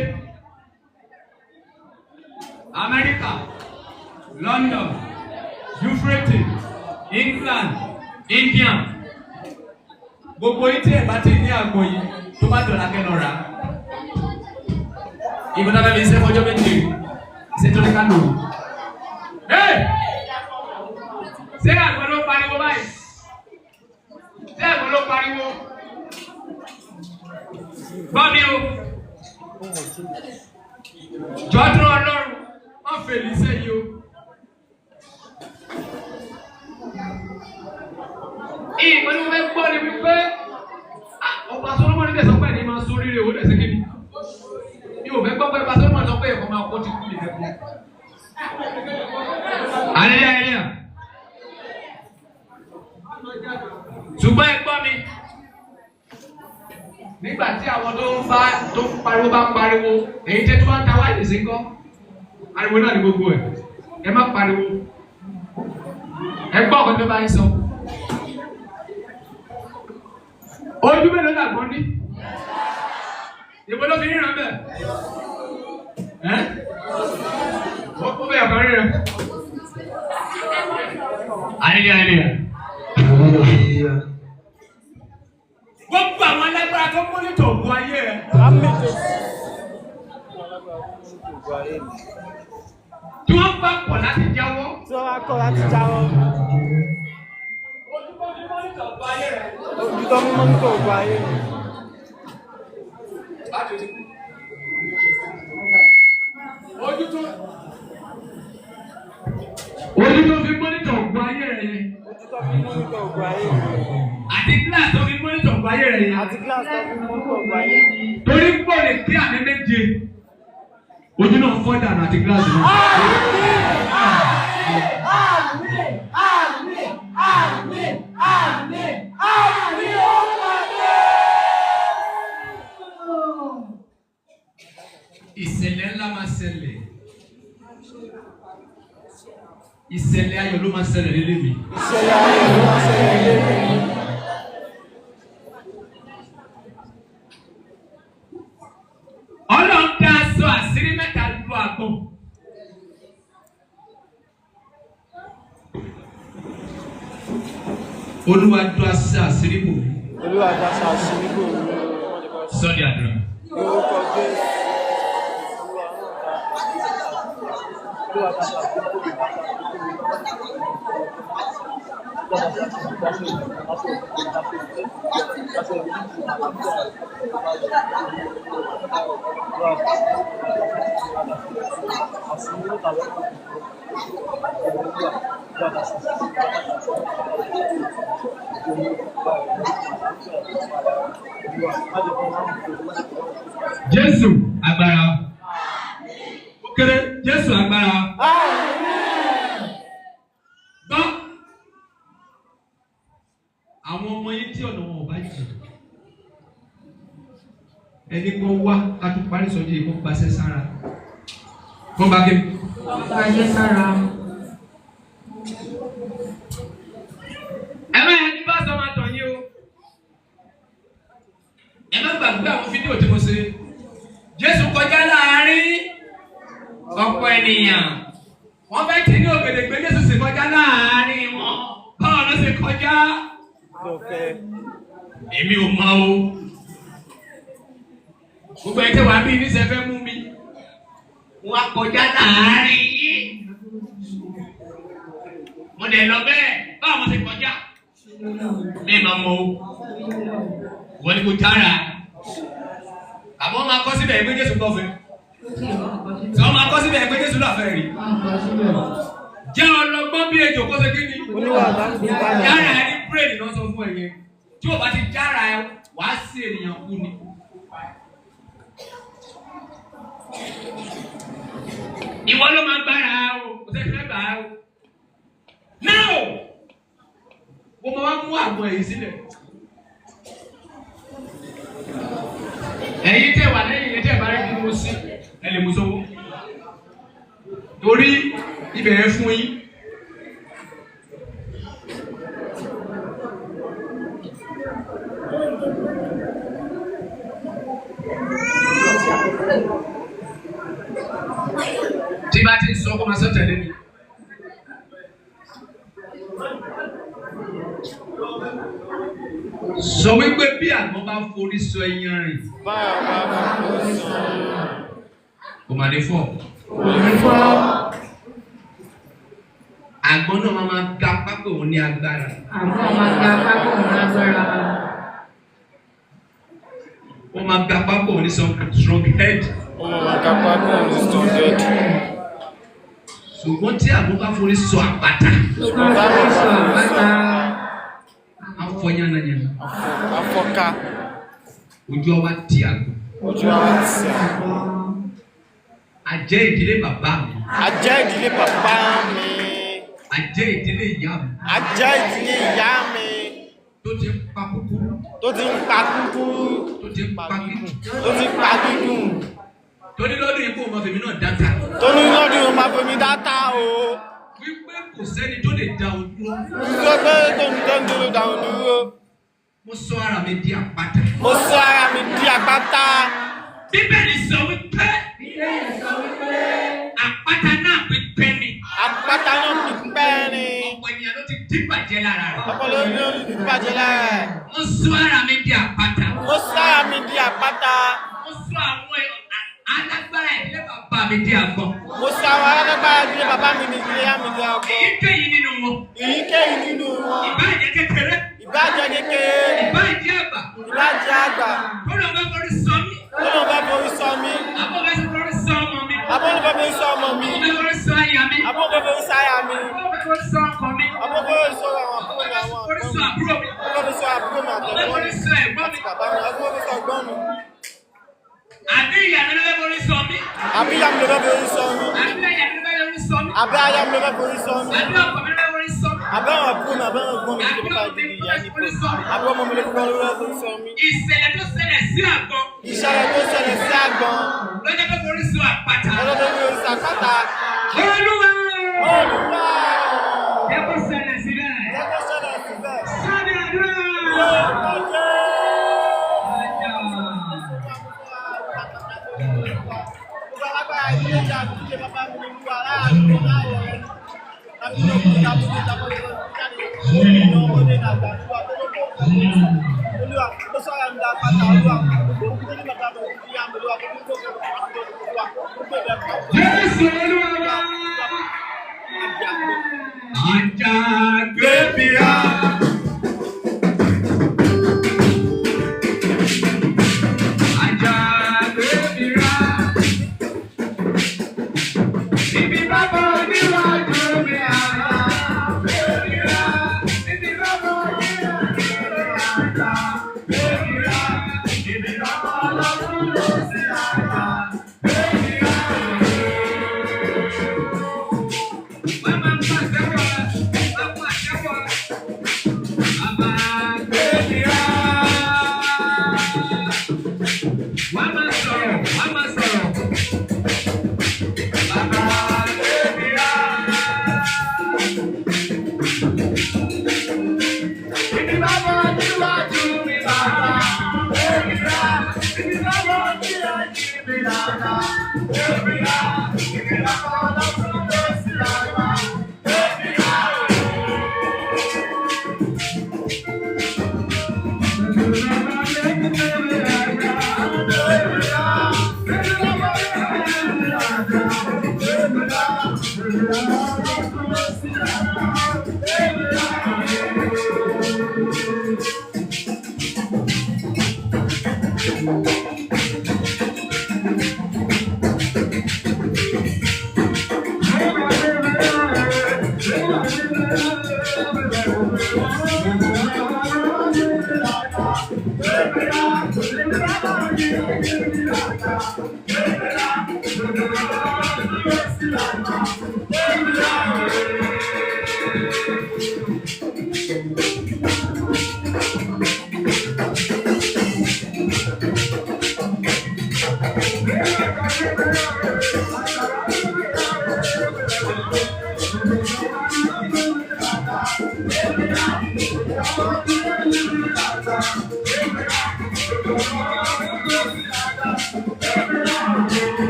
Amẹ́ríkà, London, Euphrates, England, India, gbogbo yìí tí ẹ̀ bá ti ní àgbo yìí tó bá dọ̀la kẹ́ lọ rà. Ìbọn abẹ́ mi ṣe fọjọ́ méje ṣe tó ní ká lò. Ṣé àgbọn ló pariwo báyìí? Ṣé àgbọn ló pariwo? Gbọ́ mi o. Jọ́dún Ọlọ́run, wọ́n fèlè sẹ́yìn o. Ìgbọ́n ni mo fẹ́ gbọ́ ni wípé ọba Solomon ní sọ pé ẹni máa sórí rẹ̀ ó lẹ̀ sí kíni. Mi ò fẹ́ gbọ́ pé ọba Solomon sọ pé ẹ̀kọ́ máa kọ́ ti kú lè fẹ́. Àlẹ́yà. Ṣùgbọ́n ẹ gbọ́ mi. Nígbà tí àwọn tó ń pariwo bá ń pariwo, èyí tẹ́ tó bá ń ta wáyé sí kọ́. Ariwo náà ni gbogbo ẹ̀. Ẹ má pariwo. Ẹ gbọ́ ọ̀kan tó bá ń sọ. Ojú mélòó làgbọ́n ní? Ìbò ló fi ríran bẹ́ẹ̀. Ó bẹ̀ ọ̀kan ríran. Àlẹ́yà. Gbogbo àwọn alágbára tó mọ́nítọ̀ ògùn ayé ẹ̀. Tí wọ́n bá kọ̀ láti jáwọ́. Ojú tó fi mọ́nítọ̀ ògùn ayé rẹ̀. Ojú tó fi mọ́nítọ̀ ògùn ayé rẹ̀. Àti kíláàsì tó fi mọ́nítọ̀ ògùn ayé rẹ̀ yẹn. Torí pọ̀ lè kí àmì méje. Ojú náà fọ́ dànù àti kíláàsì náà. Ìṣẹ̀lẹ̀ ńlá máa ṣẹlẹ̀. Ìṣẹ̀lẹ̀ ayọ̀ ló máa ṣẹlẹ̀ lélẹ̀ mi. Ìṣẹ̀lẹ̀ ayọ̀ ló máa ṣẹlẹ̀ lélẹ̀ mi. Ọlọ́run dá aṣọ àṣírí mẹ́ta lu àgbọ̀n. Olúwa dá aṣọ àṣírí bò mí. Olúwa dá aṣọ àṣírí bò mí. Sọ́ọ̀dì àdúrà. Orúkọ Jésù. Jésù agbára. Kéré Jésù agbára. Gbọ́ àwọn ọmọ yín tí ọ̀nà wọn ò bá jì. Ẹni kó wá ká tó parí sọ́jú yìí kó gbaṣẹ́ sára. Kó bá gé. Gbaṣẹ́ sára. Ẹ má yẹ kí bá sọ máa tàn yín o. Ẹ má gbàgbé àwọn fídíò tí mo ṣe. Jésù kọjá láàárín ọ̀pọ̀ ènìyàn. Wọ́n fẹ́ tì ní ògèdègbè Jésù sì kọjá láàárín wọn. Báwo ló ṣe kọjá? Èmi ò mọ̀ o. Gbogbo ẹ̀ tẹ́ wàá bí níṣẹ́ fẹ́ mú mi. Wọ́n á kọjá láàárín yín. Mo dẹ̀ lọ bẹ́ẹ̀ báwo mo ṣe kọjá. Mi máa mọ o. Wọ́n ní kò jára. Àmọ́ máa kọ́ síbẹ̀ ẹgbẹ́ Jésù kọ́ fẹ́. Tí wọ́n máa kọ́ síbẹ̀ ẹgbẹ́ Jésù lọ́fẹ̀ẹ́ rí. Jẹ́ ọlọ́gbọ́n bí ejò kó ṣe kí ni. Jára ẹ ní bírèdì náà sọ fún ẹ yẹn. Tí o bá ti jára ẹ wàá sí ènìyàn kú ni. Ìwọ ló máa gbára o, kò sẹ́ni fẹ́ gbà o. Náà o máa wá mú àgbọn èyí sílẹ̀. Ẹ̀yin tẹ̀ wà lẹ́yìn yẹn tẹ̀ bá rí kí mo sí ẹ lè mú sówó. Torí ibẹ̀ yẹn fún yín. Tí bá ti sọ kó máa sọ tẹ̀lé mi. Sọ wípé bí àgbọn bá forí sọ ẹyin rìn. Kò máa lè fọ́. Àgbọn náà máa ga pápá òun ní agbára. Ó máa ga pápá òun ní strong head. Ṣùgbọ́n tí àgbọn bá forí sọ àpáta. Afọ yánnayànna. Afọ́ká. Ojú ọba ti àgbọn. Àjẹ́ ìdílé bàbá mi. Àjẹ́ ìdílé bàbá mi. Àjẹ́ ìdílé ìyá mi. Àjẹ́ ìdílé ìyá mi. Tó ti ń pa kúkúrú. Tó ti ń pa kúkúrú. Tó ti ń pa gígùn. Tó ti ń pa gígùn. Torí lọ́dún yìí kó o máa fèmí náà dáta. Torí lọ́dún yìí o máa fèmí dáta o. Wípé kò sẹ́ni tó lè dá o dúró. Wípé tó ń dúró dá o dúró. Mo sọ ara mi di àpáta. Mo sọ ara mi di àpáta. Bíbélì sọ wípé. Àpáta náà pípẹ́ ni. Àpáta náà pípẹ́ ni. Ọ̀pọ̀ ènìyàn ló ti díbàjẹ́ lára rẹ̀. Ọ̀pọ̀ ló ti díbàjẹ́ lára rẹ̀. Mo sọ ara mi di àpáta. Mo sọ ara mi di àpáta. Mo sọ àwọn alágbára ìdílé bàbá mi di àgbọn. Mo sọ àwọn alágbára ìdílé bàbá mi di àgbọn. Èyíkéyìí nínú wọn. Èyíkéyìí nínú wọn. Ìbáàjẹ́ kékeré. Ìbáàjẹ́ kékeré. Ìbáàjẹ́ àgbà. Ìbáàjẹ́ àgbà. Kọ́nà bá forí sọ mí. Kọ́nà bá forí sọ mí. Àbọ̀ bá forí sọ ọmọ mi. Àbọ̀ bá forí sọ ọmọ mi. Àbọ̀ bá forí sọ àyà mi. Àbọ̀ bá forí sọ àyà mi. Àbọ̀ bá forí sọ ọkọ mi. Àbọ̀ bá forí sọ àwọn àbúrò mi àwọn forí sọ àbúrò mi. Àbọ̀ bá forí sọ àbúrò mi Àbọ̀ bá forí sọ ẹ̀gbọ́n mi. bàbá mi. Àbọ̀ bá forí sọ ẹ̀gbọ́n mi. Àbí ìyá mi ló fẹ́ forí sọ mí. Àbí ìyá mi ló fẹ́ forí sọ mí. Àbí ìyá mi ló fẹ́ forí sọ mí. Àbí àyà mi ló fẹ́ forí sọ mí. Àbí ọkọ mi ló fẹ́ forí sọ mí. Àbí àwọn àbúrò mi àbí àwọn ẹ̀gbọ́n mi ló fẹ́ forí sọ mí. Àbí ọmọ mi ló fẹ́ forí sọ mí. Ìṣẹ̀lẹ̀ tó ṣẹlẹ̀ sí àgbọn. Ìṣẹ̀lẹ̀ tó ṣẹlẹ̀ sí àgbọn. Lọ́jọ́ tó forí sọ àpáta. Lọ́jọ́ tó forí sọ àpáta. Olúwa. Olúwa. Jẹ́ kó ṣẹlẹ̀ síbẹ̀. Jẹ́ kó ṣẹlẹ̀ síbẹ̀. Sábì àdúrà. Jésù Olúwa. Àjàgbébíà. Àjàgbébíà. Ibi bàbá oníwájú mi àjàgbébíà. Ibi bàbá oníwájú mi àjàgbébíà. Ibi bàbá ọlọ́run ló sí àjàgbébíà. Wọ́n máa ń pàṣẹ wọ̀ ẹ́. Wọ́n pàṣẹ wọ̀ ẹ́. Bàbá gbébíà. Wọ́n máa sọ̀rọ̀. Wọ́n máa sọ̀rọ̀. Bàbá gbébíà. Ibi bàbá oníwájú mi bàbá gbébíà. Ibi bàbá oníwájú mi bàbá gbébíà. Ibi bàbá ọlọ́run ló sí àjàgbébíà. Thank you.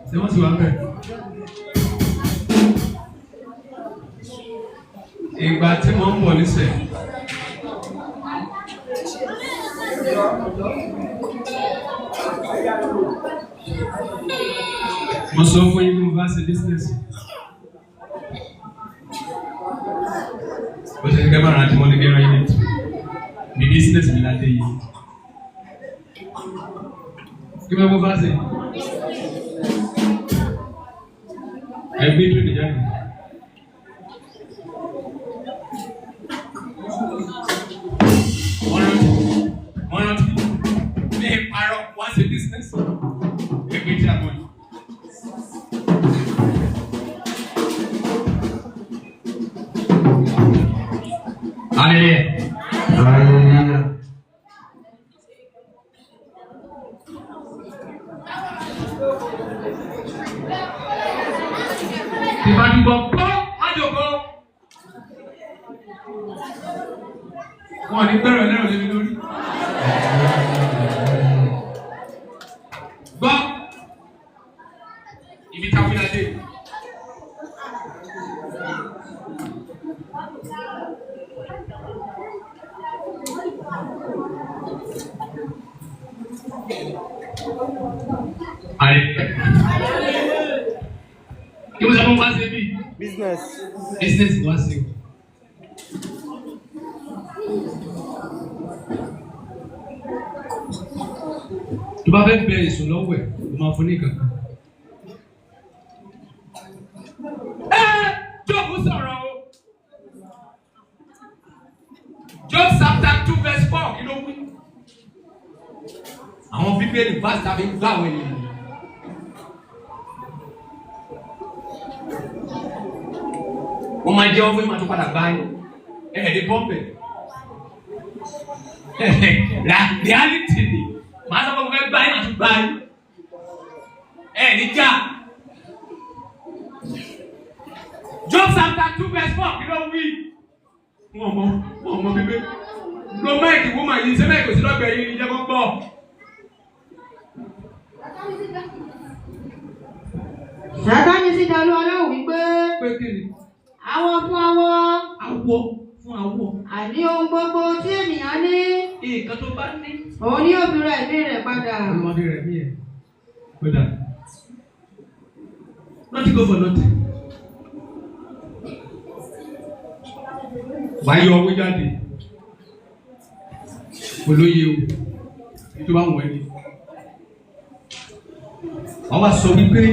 C'est moi qui va faire. Ìgbà tí mo ń bọ̀ nísẹ̀. Mo sọ fún yín bí mo bá ṣe business. Bó ṣe kẹ́kẹ́ bá ra àti mo ní kí n ra yín nìtú. Bí business mi láti yìí. Kí ló mo bá ṣe? Ẹgbẹ́ tó nìyá mi. Hallelujah. Ìbádùgbọ̀ pọ́ májòkó. Wọ́n ní gbẹ̀rẹ̀ lẹ́rọ̀ lé mi lórí. Gbọ́ ibi táwọn ilé adé. Kí ló sábà wá sí ibi? Business Wá sí. Tó bá fẹ́ bẹ̀rẹ̀ èso lọ́wọ́ ẹ̀, ló máa fún ní kankan. Job sọ̀rọ̀ o. Job chapter 2 verse 4 kí ló wí? Àwọn bíbélì pásítà fi gbà wọ̀ ènìyàn. Wọ́n máa jẹ́ ọmọ ìmọ̀ tó padà báyìí. Ẹ̀ẹ́dẹ̀ pọ́ǹpẹ̀. Reality ni. Màá sọ fún fẹ́ báyìí àti báyìí. Níjà. Job chapter 2 verse 4 kí ló wí? Wọ́n mọ bíbélì. Lo máìkì wọ́n máa yí ṣé máìkì òsì lọ́gbẹ̀ẹ́ yìí ní jẹ́ kó gbọ́. Sátánì sì dá Olúwa lóhùn wípé awọ fún awọ. Àní ohun gbogbo tí ènìyàn ní. Nǹkan tó bá ní. Òun ní òbí rẹ̀ ẹ̀mí rẹ̀ padà. Olúwadé rẹ̀ mí ẹ̀. Padà. Nothing go for nothing. Wàá yọ owó jáde. Olóye o. Tó bá wọ̀ ẹ́ ni. Wọ́n wá sọ wípé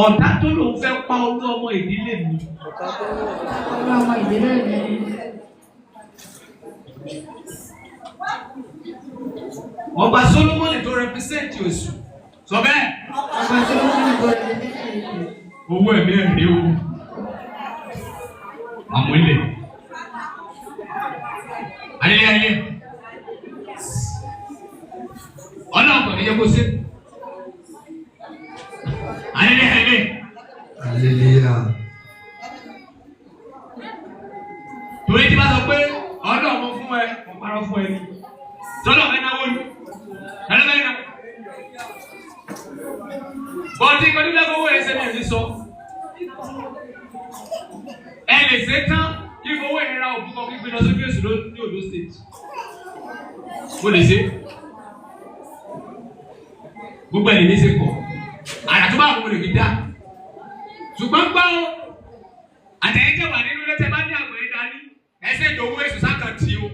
ọ̀tá tó lòun fẹ́ pa olú ọmọ ìdílé mi. Olú ọmọ ìdílé mi. Ọba Solomon tó represent Oṣù. Sọ bẹ́ẹ̀. Ọba Solomon tó represent Oṣù. Owó ẹ̀mí ẹ̀mí o. Àmúlẹ̀. Ayẹyẹ. Ọlọ́pàá ni yẹ kó ṣe. Hallelujah. Torí tí bá sọ pé ọ̀dọ̀ ọmọ fún ẹ, mo parọ́ fún ẹ ní. Sọ́dọ̀ fẹ́ náwó ni. Ẹ̀rọ fẹ́ náwó. Bọ́ọ̀dì kan nílẹ̀ owó ẹsẹ̀ mi ò ní sọ. Ẹ lè ṣe tán kí owó ìnira òkú kan kí gbé lọ sí Jésù ní Ondo State. Mo lè ṣe. Gbogbo ẹ̀ lè ní ṣe pọ̀. Àrà tó bá àwọn olè fi dá. Ṣùgbọ́n gbọ́ o, àtẹ̀yẹ́jẹ́ wà nínú lẹ́tẹ̀ bá ní àgbẹ̀ dání, ẹsẹ̀ ìdòwú èṣù sákàtì o.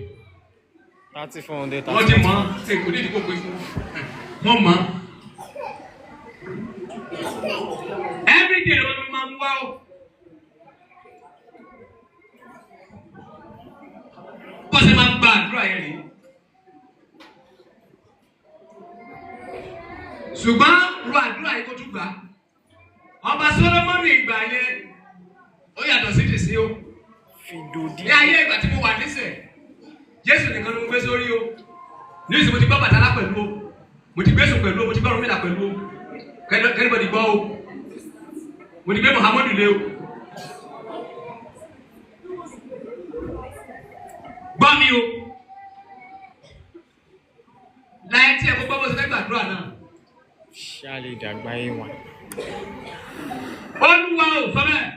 3400. Wọ́n ti mọ̀ ṣe kò ní ìdíkò pé fún wọn mọ̀. Everyday ló máa ń wá o. Bọ́sẹ̀ máa ń gba àdúrà yẹn rí. Ṣùgbọ́n ru àdúrà yìí kó tún gbà. Ọba Solomon ìgbà yẹn ó yàtọ̀ sí tìsí o. Ní ayé ìgbà tí mo wà nísẹ̀, Jésù nìkan ló ń gbé sórí o. Ní ìsìn mo ti gbọ́ Bàtálá pẹ̀lú o, mo ti gbé Èṣù pẹ̀lú o, mo ti gbọ́ Ọ̀rúnmìlà pẹ̀lú o, kẹ́nìbọ̀dì gbọ́ o, mo ti gbé Muhammadu lé o. Gbọ́ mi o. Láyé tí ẹ kó gbọ́ bó ṣe fẹ́ gbàdúrà náà. Ṣáàlì dàgbáyé wọn. Olúwa ò sọ bẹ́ẹ̀.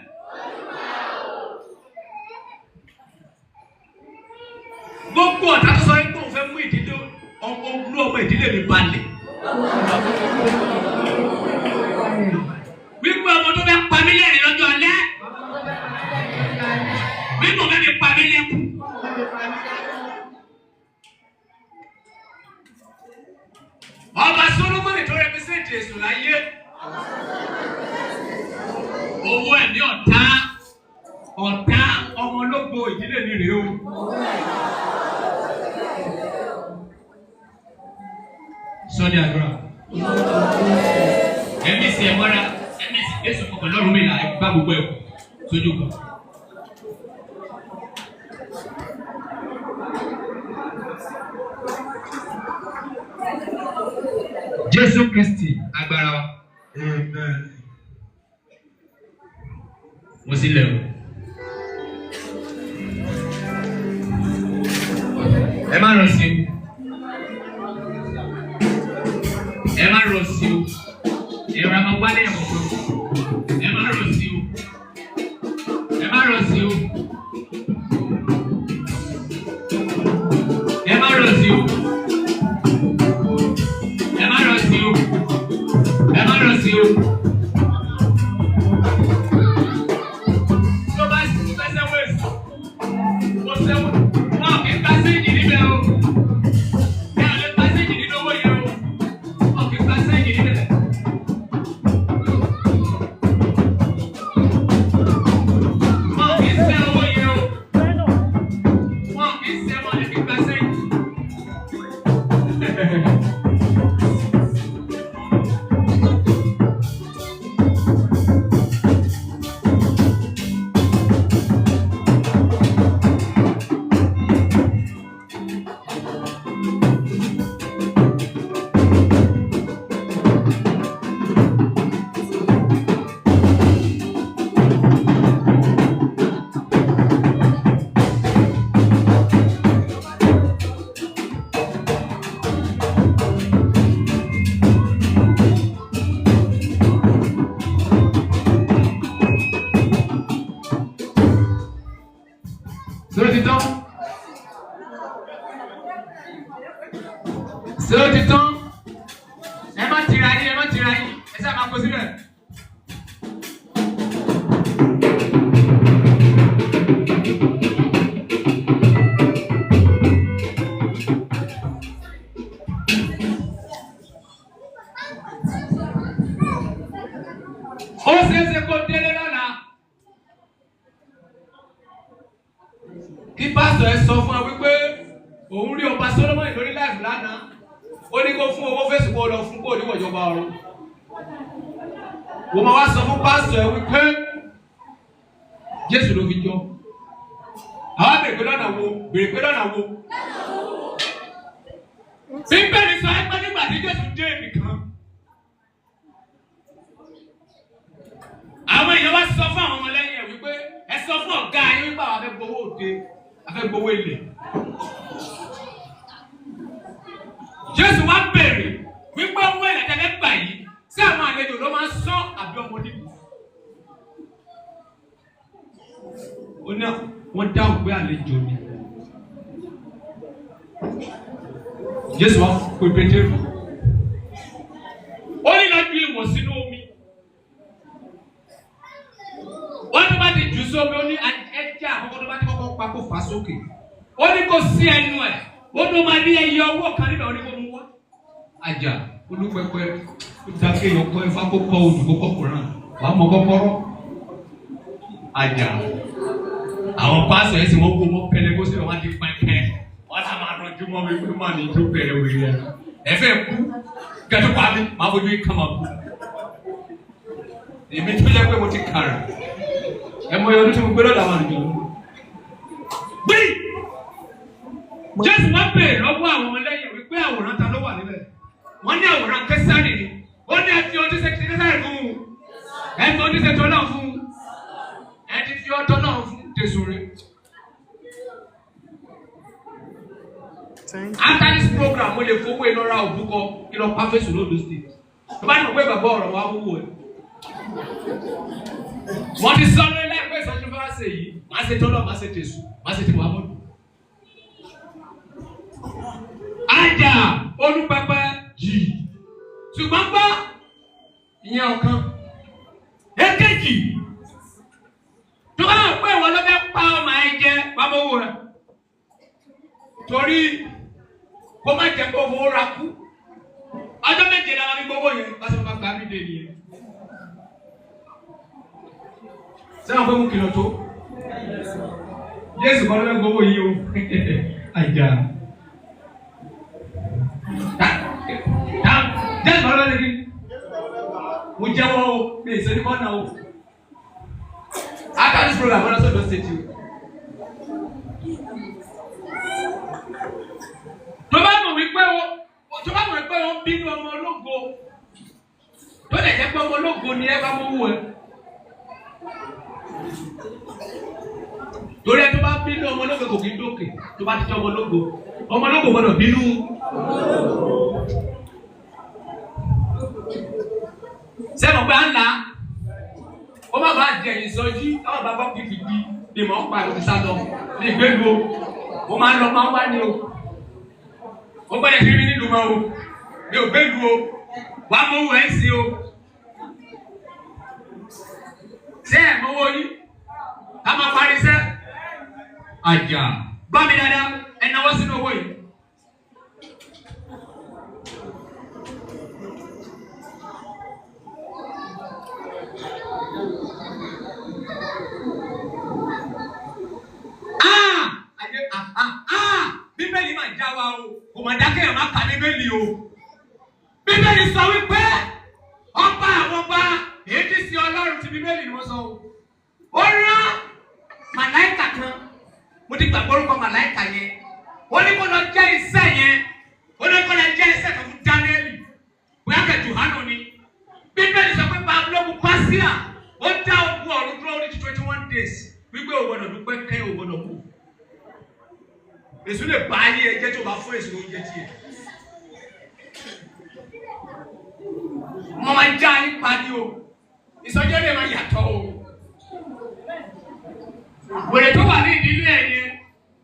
Gbogbo ọ̀tá tó sọ pé òun fẹ́ mú ìdílé olú ọmọ ìdílé mi balẹ̀. Wípé ọmọ tó fẹ́ pa mí lẹ́rìn lọ́jọ́ alẹ́. Wípé ọmọ mi pa mí lẹ́kùn. Ọba Solomon tó represent Èṣù láyé. Owó ẹ̀mí ọ̀tá ọmọ ológo ìdílé mi rèé o. Sọ́ni àdúrà. Ẹ̀mí sì ẹ̀ mọ́ra, ẹ̀mí sì Jésù kọ̀ọ̀kan lọ́rùn mi là ẹ̀ bá gbogbo ẹ̀kọ́. sójú kan. Jésù Kristi agbára wa. Amen. Mo sì lẹ̀ o. Ẹ má lọ sí o. Ẹ má lọ sí o. Ẹ̀rọ àmọ́ wálé ẹ̀kọ́ kan. Ẹ má lọ sí o. Ẹ má lọ sí o. Ẹ má lọ sí o. Ẹ má lọ sí o. Ẹ má lọ sí o. Tó bá fẹsẹ̀ wẹ̀ sí, mo sẹ́wọ̀n. Wọ́n kì í pàṣẹ́jì níbẹ̀ o. Ẹ ò lè pàṣẹ́jì nínú owó yẹn o. Wọ́n kì í pàṣẹ́jì níbẹ̀. Wọ́n kì í sẹ́ owó yẹn o. Wọ́n kì í sẹ́ wọ́n lè fi pàṣẹ́jì. C'est au du temps. Ẹ má tira yín. Ẹ sábà kó síbẹ̀. Ó ṣeéṣe kó délé lọ́la. Kí pásítọ̀ ẹ sọ fún wa wípé òun rí ọba Solomon lórí láìpẹ́ lánàá. Ó ní kó fún owó fèsì kó lọ fún kó níwọ̀ ìjọba ọ̀run. Wọ́n máa wá sọ fún pásítọ̀ ẹ wípé Jésù ló fi jọ. Àwọn bèrè pé lọ́nà wo? Bíbélì sọ ẹgbẹ́ nígbà tí Jésù dé nìkan. Àwọn èèyàn wá sọ fún àwọn ọmọlẹ́yìn ẹ̀ wípé ẹ sọ fún ọ̀gá ayé wípé àwọn afẹ́ gbowó òde, afẹ́ gbowó ilé. Jésù wá bèrè wípé owó ilẹ̀ tẹ́lẹ̀ gbà yìí sí àwọn àlejò ló máa ń sọ àbí ọmọdé. Ó ní wọ́n dáhùn pé àlejò ni. Jésù wá pè Pétérù. Ó ní lọ ju ìwọ̀ sínú omi. Wọ́n tó bá ti jù sómi, ó ní ẹja àkọ́kọ́ tó bá ti kọ́kọ́ pa kó fà sókè. Ó ní kó sí ẹnu ẹ̀. Ó ní máa ní ẹyẹ ọwọ́ kan níbẹ̀ ó ní kó mú wá. Àjà olúpẹpẹ ìdáké ọkọ ẹfá kó kọ òdùkó kọkùnrin wà á mọ kọ́kọ́rọ́. Àjà àwọn pásọ ẹ sì wọ́n kó mọ́ pẹlẹ kó sì wọ́n ti pẹpẹ wọ́n á máa rọjú mọ́ mi pé máa ní tó bẹ̀rẹ̀ wòye rẹ̀. Ẹ fẹ́ kú kẹ́tọ́ pa mí máa fojú ikán máa kú. Èmi tó yẹ pé mo ti kàrà ẹ mọ ọdún tí mo gbé lọ́dọ̀ àwọn àlejò lọ. Gbé! Jésù wá bèèrè lọ́wọ́ àwọn ọmọlẹ́yìn wípé àwòrán ta ló wà níbẹ̀. Wọ́n ní àwòrán Késárì ni. Ó ní ẹ fi ojú ṣe Késárì fún un. Ẹ fi ojú ṣe tó náà fún un. Ẹ ti fi ọ̀tọ̀ náà fún Tèsúré. After this program, mo lè fowó iná ra òbúkọ kí lọ pa fèsì lóòdù state. Tó bá ní òpé bàbá ọ̀rọ̀ wa wúwo ẹ̀. Wọ́n ti sọ lórí ẹgbẹ́ ìsọjí fún wa ṣe yìí. Màá ṣe tọ́lọ̀, màá ṣe Tèsù, màá ṣe tìmọ̀ àmọ́dù. Àjà olúpẹpẹ jì. Ṣùgbọ́n gbọ́ ìyẹn ọ̀kan. Èkejì. Tó bá wọ̀ pé ìwọ ló fẹ́ pa ọmọ ẹ jẹ bàbá owó rẹ̀. Torí kó má jẹ́ kó fowó ra kú. Ọjọ́ méje la ní gbogbo yẹn lásìkò bá gbà mí dé nìyẹn. Sẹ́wọ̀n pé mo kìlọ̀ tó. Jésù kọ́ ló fẹ́ gbowó yìí o. Àjà. Jésù kọ́ ló fẹ́ kí. Mo jẹ́wọ́ o, mi ì sẹ́ni kọ́ náà o. After program wọn lọ sọ́dọ̀ state o. tó bá mọ̀ wípé wọ́n bínú ọmọ ológo tó lè jẹ́ pé ọmọ ológo ni ẹ bá mọ̀ wú ẹ. torí ẹ tó bá bínú ọmọ ológo kò kí ń dókè tó bá ti jẹ́ ọmọ ológo gbọ́dọ̀ bínú. sẹ́wọ̀n pé à ń la ó má bàa jẹ Isoji táwọn bá bọ́ kìkì di ni mò ń pa àlọ́ sísá lọ ní ìgbégo ó máa ń lọ máa ń wá ní o ó gbọ́dọ̀ fi mí nílùú mọ́ o mi ò gbélu o wà á mọ́wọ́ ẹ̀ sí o ṣé ẹ̀ mọ́wọ́ yín ká máa parí sẹ́ àjà bá mi dáadáa ẹ̀ náwó sínú owó yìí. Bíbélì máa já wa o, kò máa dákẹ́ ẹ̀ máa ka Bíbélì o. Bíbélì sọ wípé ọba àwọn ọba èyí tí sí Ọlọ́run ti Bíbélì ni wọ́n sọ o. Ó rán màláìkà kan, mo ti gbàgbọ́ orúkọ màláìkà yẹn. Ó ní kó lọ jẹ́ iṣẹ́ yẹn, ó ní kó lọ jẹ́ iṣẹ́ kan fún Dáníẹ́lì. Bóyá kẹ̀ Jòhánù ni. Bíbélì sọ pé Babylon Pàṣíà ó dá ogun ọ̀run dúró ní 21 days. Wípé o gbọ́dọ̀ dúpẹ́ kẹ́ o gbọ́dọ̀ kú. Èso lè bá ayé ẹjẹ́ tó bá fún èso oúnjẹ tiẹ̀. Wọ́n máa ń já yín padì o. Ìsọjí lè máa yàtọ̀ o. Wèrè tó wà ní ìdílé ẹ̀ yẹn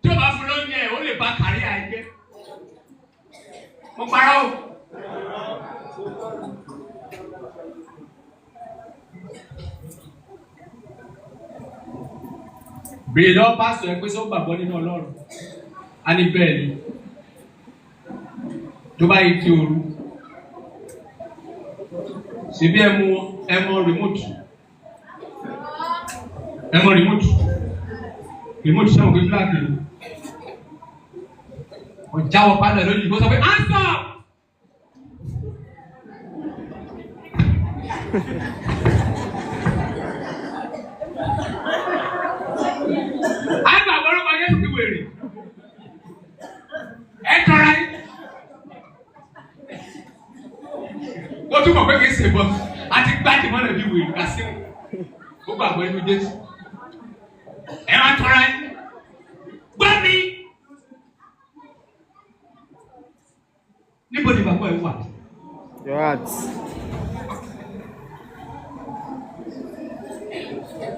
tí o bá fún lóúnjẹ ẹ̀ ó lè bá kárí àìjẹ́. Mo parọ́ o. Bèrè lọ́wọ́ pásítọ̀ ẹ pé sọ gbàgbọ́ nínú Ọlọ́run. A ní bẹ́ẹ̀ ni. Tó bá yí ti òru. Ṣèbí ẹ mọ rìmóòtù. Ẹ mọ rìmóòtù. Rìmóòtù sẹ́wọ̀n pé fúláàkì ni. Ọ̀jáwọ̀ pálọ̀ lórí ìbò sọ pé answer. Àgbà wọlọ́pàá yẹn ti wèrè. Ẹ tọ́ra yín. Ó túbọ̀ pé kìí ṣe bọ́. Àti gbájú mọ́nà bí wèrè ká sí wọn. Ó gbàgbọ́ inú Jésù. Ẹ máa tọ́ra yín. Gbọ́ mi. Níbo ni bàbá ẹ wà?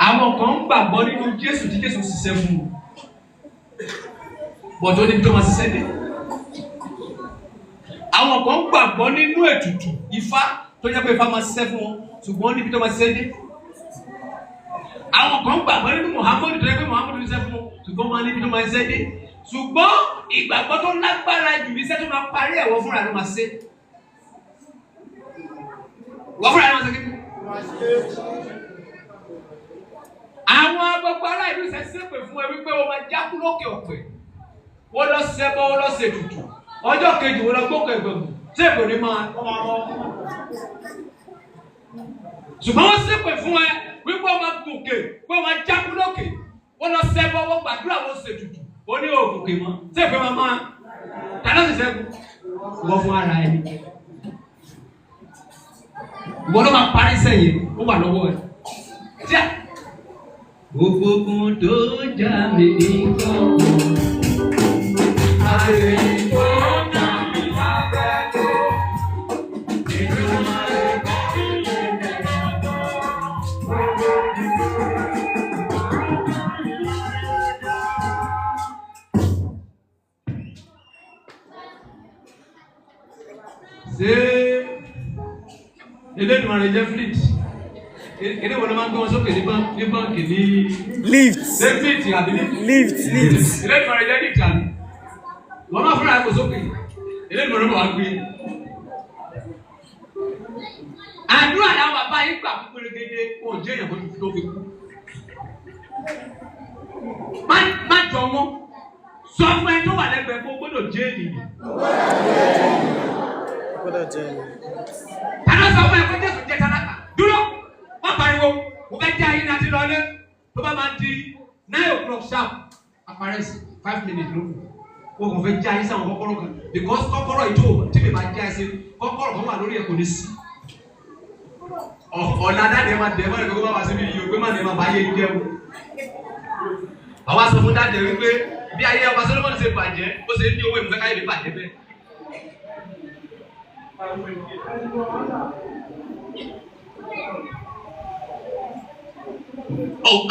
Àwọn kan ń gbàgbọ́ nínú Jésù tí Jésù ṣiṣẹ́ fún un. Bọ̀dọ̀ ní tó máa ṣiṣẹ́ dé. Àwọn kan ń gbàgbọ́ nínú ètùtù Ifá tó jẹ́ pé Ifá máa ṣiṣẹ́ fún wọn ṣùgbọ́n níbi tó máa ṣiṣẹ́ dé. Àwọn kan ń gbàgbọ́ nínú Muhammadu tó jẹ́ pé Muhammadu ṣiṣẹ́ fún wọn ṣùgbọ́n máa níbi tó máa ṣiṣẹ́ dé. Ṣùgbọ́n ìgbàgbọ́ tó lágbára jù iṣẹ́ tó máa parí ẹ̀wọ̀ fúnra ló máa ṣe. Wọ́n fúnra ló máa ṣe kí àwọn gbogbo ará ìlú ṣẹ̀ṣẹ̀ pè fún ẹ wípé o máa jákú lókè ọ̀pẹ wọ́n lọ ṣẹbọ wọ́n lọ ṣètùtù ọjọ́ kejì wọ́n lọ gbókè gbẹ̀gbù tí èkó ní máa rọ. ṣùgbọ́n wọ́n ṣépè fún ẹ wípé o máa gòkè pé o máa jákú lókè wọ́n lọ ṣẹbọ wọ́n gbàdúrà wọ́n ṣètùtù ó ní ògòkè mọ́ tí èkó máa tàná sì ṣẹ́gun wọ́n fún ara ẹni. ìwọ ló máa parí sẹ́yìn ó wà lọ́wọ́ ẹ̀. Gbogbo tó já mi nǹkan. Ààrẹ tó já mi lábẹ́ tó. Ìlú máa ń kọ́ ilé ìdájọ́. Ṣé Elédùmarè jẹ́ fleet? Kini wo ló máa ń gbé wọn sókè ní báńkì ní. Lift. Lift àbí Lift. Ilé ìmọ̀ràn jẹ́ lift àbí. Wọ́n máa fúnra ẹ̀kọ́ sókè. Ilé ìmọ̀ràn bọ̀ wá gbé. Àdúrà làwọn bàbá yín gbà fún pérégedé wọn ò jẹ́ èèyàn tó fi kú. Má jọ wọn. Sọ fún ẹ tó wà lẹ́gbẹ̀ẹ́ kó gbọ́dọ̀ jẹ́ ènìyàn. Gbọ́dọ̀ jẹ́ ènìyàn. Tàná sọ fún ẹ kó Jésù jẹ́ tálákà. Dúró, wọ́n pariwo, mo fẹ́ jẹ́ ayé ní àti lọ́lé. tó bá máa di 9 o'clock sharp apparence 5 minutes ló kù wọ́n kàn fẹ́ já iṣẹ́ àwọn kọ́kọ́rọ́ kan because kọ́kọ́rọ́ ìjọ tí mi máa já iṣẹ́ kọ́kọ́rọ́ kan wà lórí ẹ̀ kò ní sí ọ̀la dáadé máa dẹ̀ mọ́ni kókó bá wá síbi yìí o pé má ní ma bá yé jẹ́ o àwa sọ fún dáadé wípé bí ayé ọba Solomon ṣe bàjẹ́ ó ṣe ní owó ìmúfẹ́ káyé lè bàjẹ́ bẹ́ẹ̀.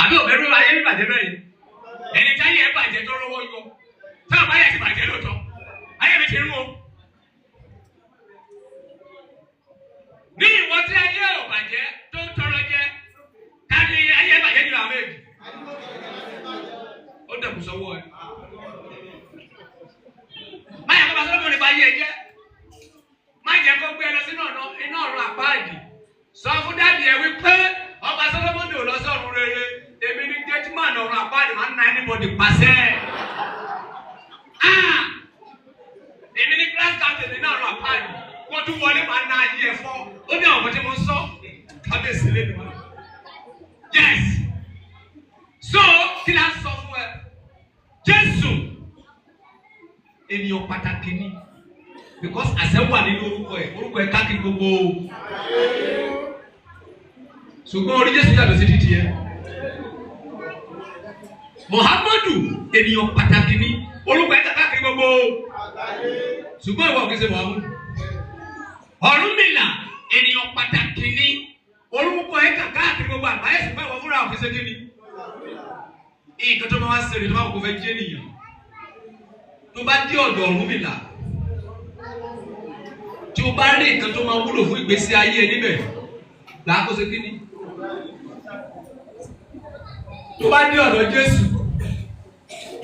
Àbí ọ̀bẹ̀rù ayé lè bàjẹ́ bẹ́ẹ̀ ẹni tí ayé ẹ̀ bàjẹ́ tó lọ́wọ́ yọ táwọn báyà ti bàjẹ́ lóòótọ́ ayé mi ti rú o. Ní ìwọ tí ayé ò bàjẹ́ tó ń tọrọ jẹ ká ní ayé bàjẹ́ nílò àwọn èdè ó dẹ̀kun sọ́wọ́ ẹ̀. Báyà kọ́ bá Solomon nípa ayé ẹ jẹ́ má jẹ́ kó gbé ẹ lọ sínú iná ọ̀run àpáàdì sọ fún dáàbì ẹ wípé ọba Solomon ò lọ sọ́run rere èmi ní gẹ́tìmán ọ̀run àpáàdì máa ń na anybody pàṣẹ. Èmi ní class captain nínú ọ̀run àpáàdì wọ́n tún wọlé máa ná ayé ẹ̀ fọ́ ó ní àwọn ọmọdé mo sọ kábíyèsí lẹ́nu wa. Yes so kí la sọ fún ẹ Jésù ènìyàn pàtàkì ni because àṣẹ wà nínú orúkọ ẹ̀ káàkiri gbogbo ṣùgbọ́n orí Jésù yàtọ̀ sí títí ẹ. Muhammadu ènìyàn pàtàkì ni orúkọ ẹ̀ káàkiri gbogbo ṣùgbọ́n ìwọ kìí ṣe Muhammadu. Ọ̀rúnmìlà ènìyàn pàtàkì ni orúkọ ẹ̀ káàkiri gbogbo àgbáyé ṣùgbọ́n ìwọ fúnra òkè ṣe kí ni. Nǹkan tó máa wá ṣẹlẹ̀ tó máa kó fẹ́ jẹ́ nìyẹn tó bá dé ọ̀dọ̀ Ọ̀rúnmìlà tí o bá rí nǹkan tó máa wúlò fún ìgbésí ayé ẹ níbẹ̀ làákó ṣe kí ni. Tó bá dé ọ̀dọ̀ Jésù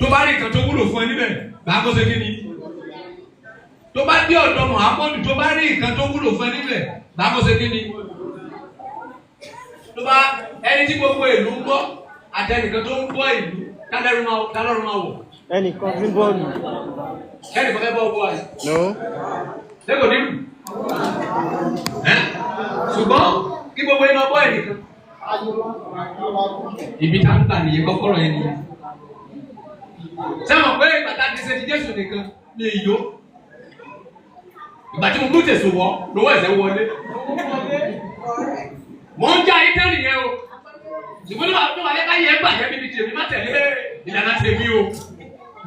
tó bá rí nǹkan tó wúlò fún ẹ níbẹ̀ làákó ṣe kí ni. Tó bá dé ọ̀dọ̀ Muhammadu tó bá rí nǹkan tó wúlò fún ẹ níbẹ̀ làákó ṣe kí ni. Tó bá ẹni tí gbogbo ìlú ń gbọ́ àtẹnìkan tó ń gbọ́ ìlú tálọ́run máa wọ̀. Ẹnìkan fi bọ́ọ̀lù. Ẹnìkan fẹ́ bọ́ ọgbọ́ àyè. No. Lẹ́kọ̀ọ́ nínú. Ṣùgbọ́n kí gbogbo iná bọ́ ẹnìkan. Ibi tá ń gbà nìyẹn kọ́kọ́rọ́ yẹn nìyẹn. Sẹ́wọ̀n pé ìgbà tá a ti ṣe ti Jésù nìkan ní ìyó. Ìgbà tí mo mú tèso wọ lówó ẹ̀sẹ̀ wọlé. Mo ń já ayé tẹ́lẹ̀ yẹn o. Ṣùgbọ́n nígbà tó wà lẹ́ka yẹn bàjẹ́ bíbí tèmi má tẹ̀lé ìlànà tèmi o.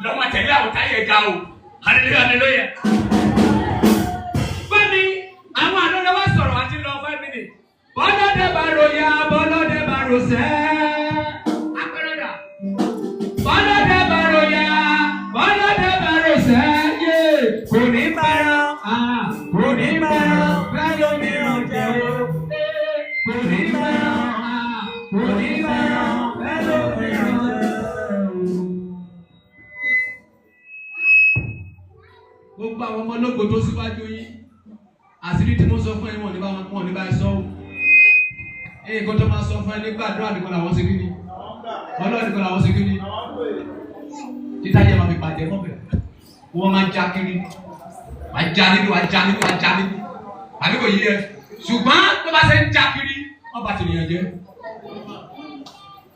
Lọ́mọ tẹ̀lé àwọn táyé ga o. Hallelujah, hallelujah. Bẹ́ẹ̀ni, àwọn àdúrà wa sọ̀rọ̀ àti lọ 5 minutes. Bọ́lọ́dẹ bàrò ya, bọ́lọ́dẹ bàrò sẹ́. Apẹ̀rẹ̀dà. Bọ́lọ́dẹ bàrò ya, bọ́lọ́dẹ bàrò sẹ́. Yé kò ní bẹ̀rẹ̀, kò ní bẹ̀rẹ̀, bẹ́ẹ̀ mìíràn jẹ́ o. Kò ní bẹ̀rẹ̀, kò ní bẹ̀rẹ̀, bẹ́ẹ̀ mìíràn jẹ́ o. Gbogbo àwọn ọmọ ológo tó síwájú yín àṣírí tí mo sọ fún yín wọn ní bá sọ ọ́ ẹ̀yìn kan tó máa sọ fún ẹ nígbà àdúrà nìkan làwọn ṣe kíni ọlọ́ọ̀ nìkan làwọn ṣe kíni títà yẹ máa fi bàjẹ́ mọ́bẹ̀ wọ́n máa já kiri wàá já níbi wàá já níbi wàá já níbi àbí kò yí ẹ ṣùgbọ́n tó bá ṣe ń já kiri wọ́n bá tènìyàn jẹ́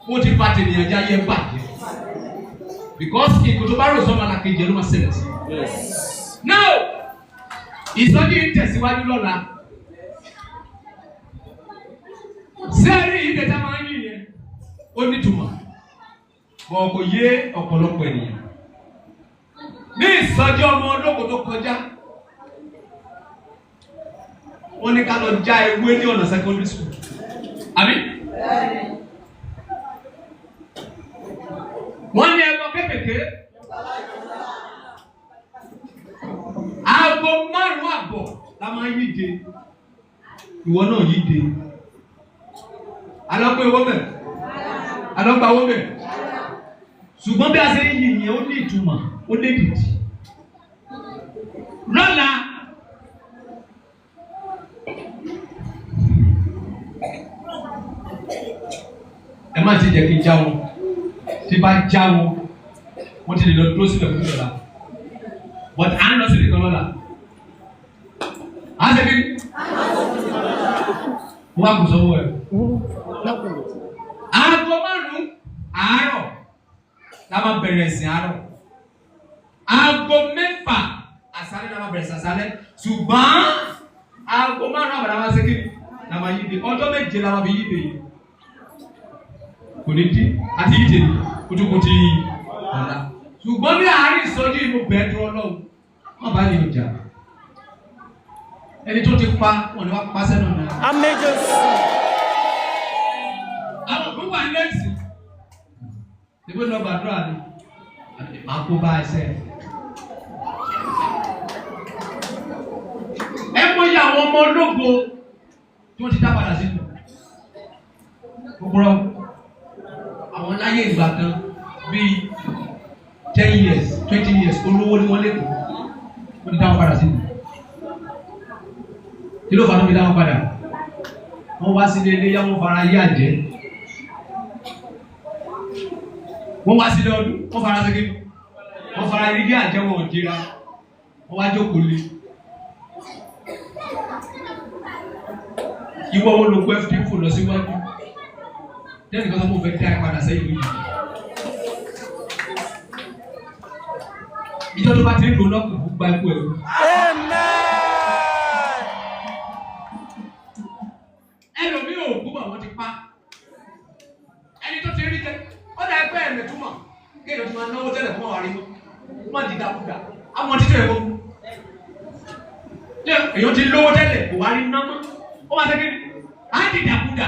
wọ́n ti bá tènìyàn jẹ́ ayé bàjẹ́ because ìkò tó bá rò sọ́mọ́ làkejì ẹ̀ ló máa ṣẹlẹ̀ sí. Now, Isoji ń tẹ̀síwájú lọ́la. Sẹ́ẹ̀rì ìgbẹ́ta máa ń yìn yẹn. Ó ní ìtumọ̀. Bọ̀ kò yé ọ̀pọ̀lọpọ̀ ènìyàn. Ní ìsọjí ọmọ olóko tó kọjá, wọ́n ní ká lọ já ewé ní ọ̀nà secondary school. Àbí? Wọ́n ní ẹgbọ́ kékèké. Aago 5:30 la máa ń yíde. Ìwọ náà yíde. Alọ́pẹ́ owó bẹ̀. Alọ́pẹ́ owó bẹ̀. Ṣùgbọ́n bí a ṣe ń yìn yẹn ó ní ìtumọ̀, ó lé dìdì. Lọ́la. Ẹ má ti jẹ́ kí n já wọn. Tí bá já wọn, wọ́n ti lè lọ dúró sílẹ̀ fún ìjọba. But à ń lọ sí ìkan lọ́la. À ń ṣe kí? Wọ́n á kù sọ́wọ́ ẹ̀. Aago 5 àárọ̀ la máa bẹ̀rẹ̀ ẹ̀sìn àárọ̀. Aago 6 àṣálẹ́ la máa bẹ̀rẹ̀ ẹ̀sìn àṣálẹ́. Ṣùgbọ́n aago 5 àbàdà máa ṣe kí ni? La máa yíde. Ọjọ́ 7 la máa fi yíde. Kò ní dín àti yíde ni ojúkò ti ọ̀la. Ṣùgbọ́n ní àárín ìsọjí inú bẹ̀ẹ́dùn ọlọ́run wọ́n bá ní ọjà. Ẹni tó ti pa wọn ni wọ́n pa sẹ́nu náà. Àwọn òkú wà ní ẹ̀sìn. Ìgbé lọ gbàdúrà ni. Màá kó bá ẹsẹ̀. Ẹ mọ̀ yí àwọn ọmọ ológo tí wọ́n ti dá padà sínú. Gbogbo àwọn láyé ìgbà kan bíi 10 years, 20 years olówó ni wọ́n lè kó. Wọ́n ti dá wọn padà sínú. Kí ló fà tó fi dá wọn padà? Wọ́n wá sílé ilé yá wọn fara yé àjẹ́. Wọ́n wá sílé ọdún, wọ́n fara ṣe kéde. Wọ́n fara yé àjẹ́ wọn ò jẹra. Wọ́n wá jókòó lé. Ìwọ wo ló gbẹ́ fi fò lọ síwájú? Tẹ́lẹ̀ kan tó mọ̀ fẹ́ dá ẹ padà sẹ́yìn lójú. Ìjọ tó bá ti ń lò lọ́kùn fún gba ikú ẹ̀rọ. Ẹlòmíì ò gbúgbà wọ́n ti pa. Ẹni tó ti rí jẹ, ó dá ẹgbẹ́ ẹ̀mẹ̀ túmọ̀. Kéèyàn tó máa náwó tẹ́lẹ̀ fún àwárí mọ́. Wọ́n ti dàkúdà. Àwọn títí ẹ̀kọ́. Èèyàn ti lówó tẹ́lẹ̀ kò wá rí ná mọ́. Ó máa tẹ́kẹ́ á ti dàkúdà.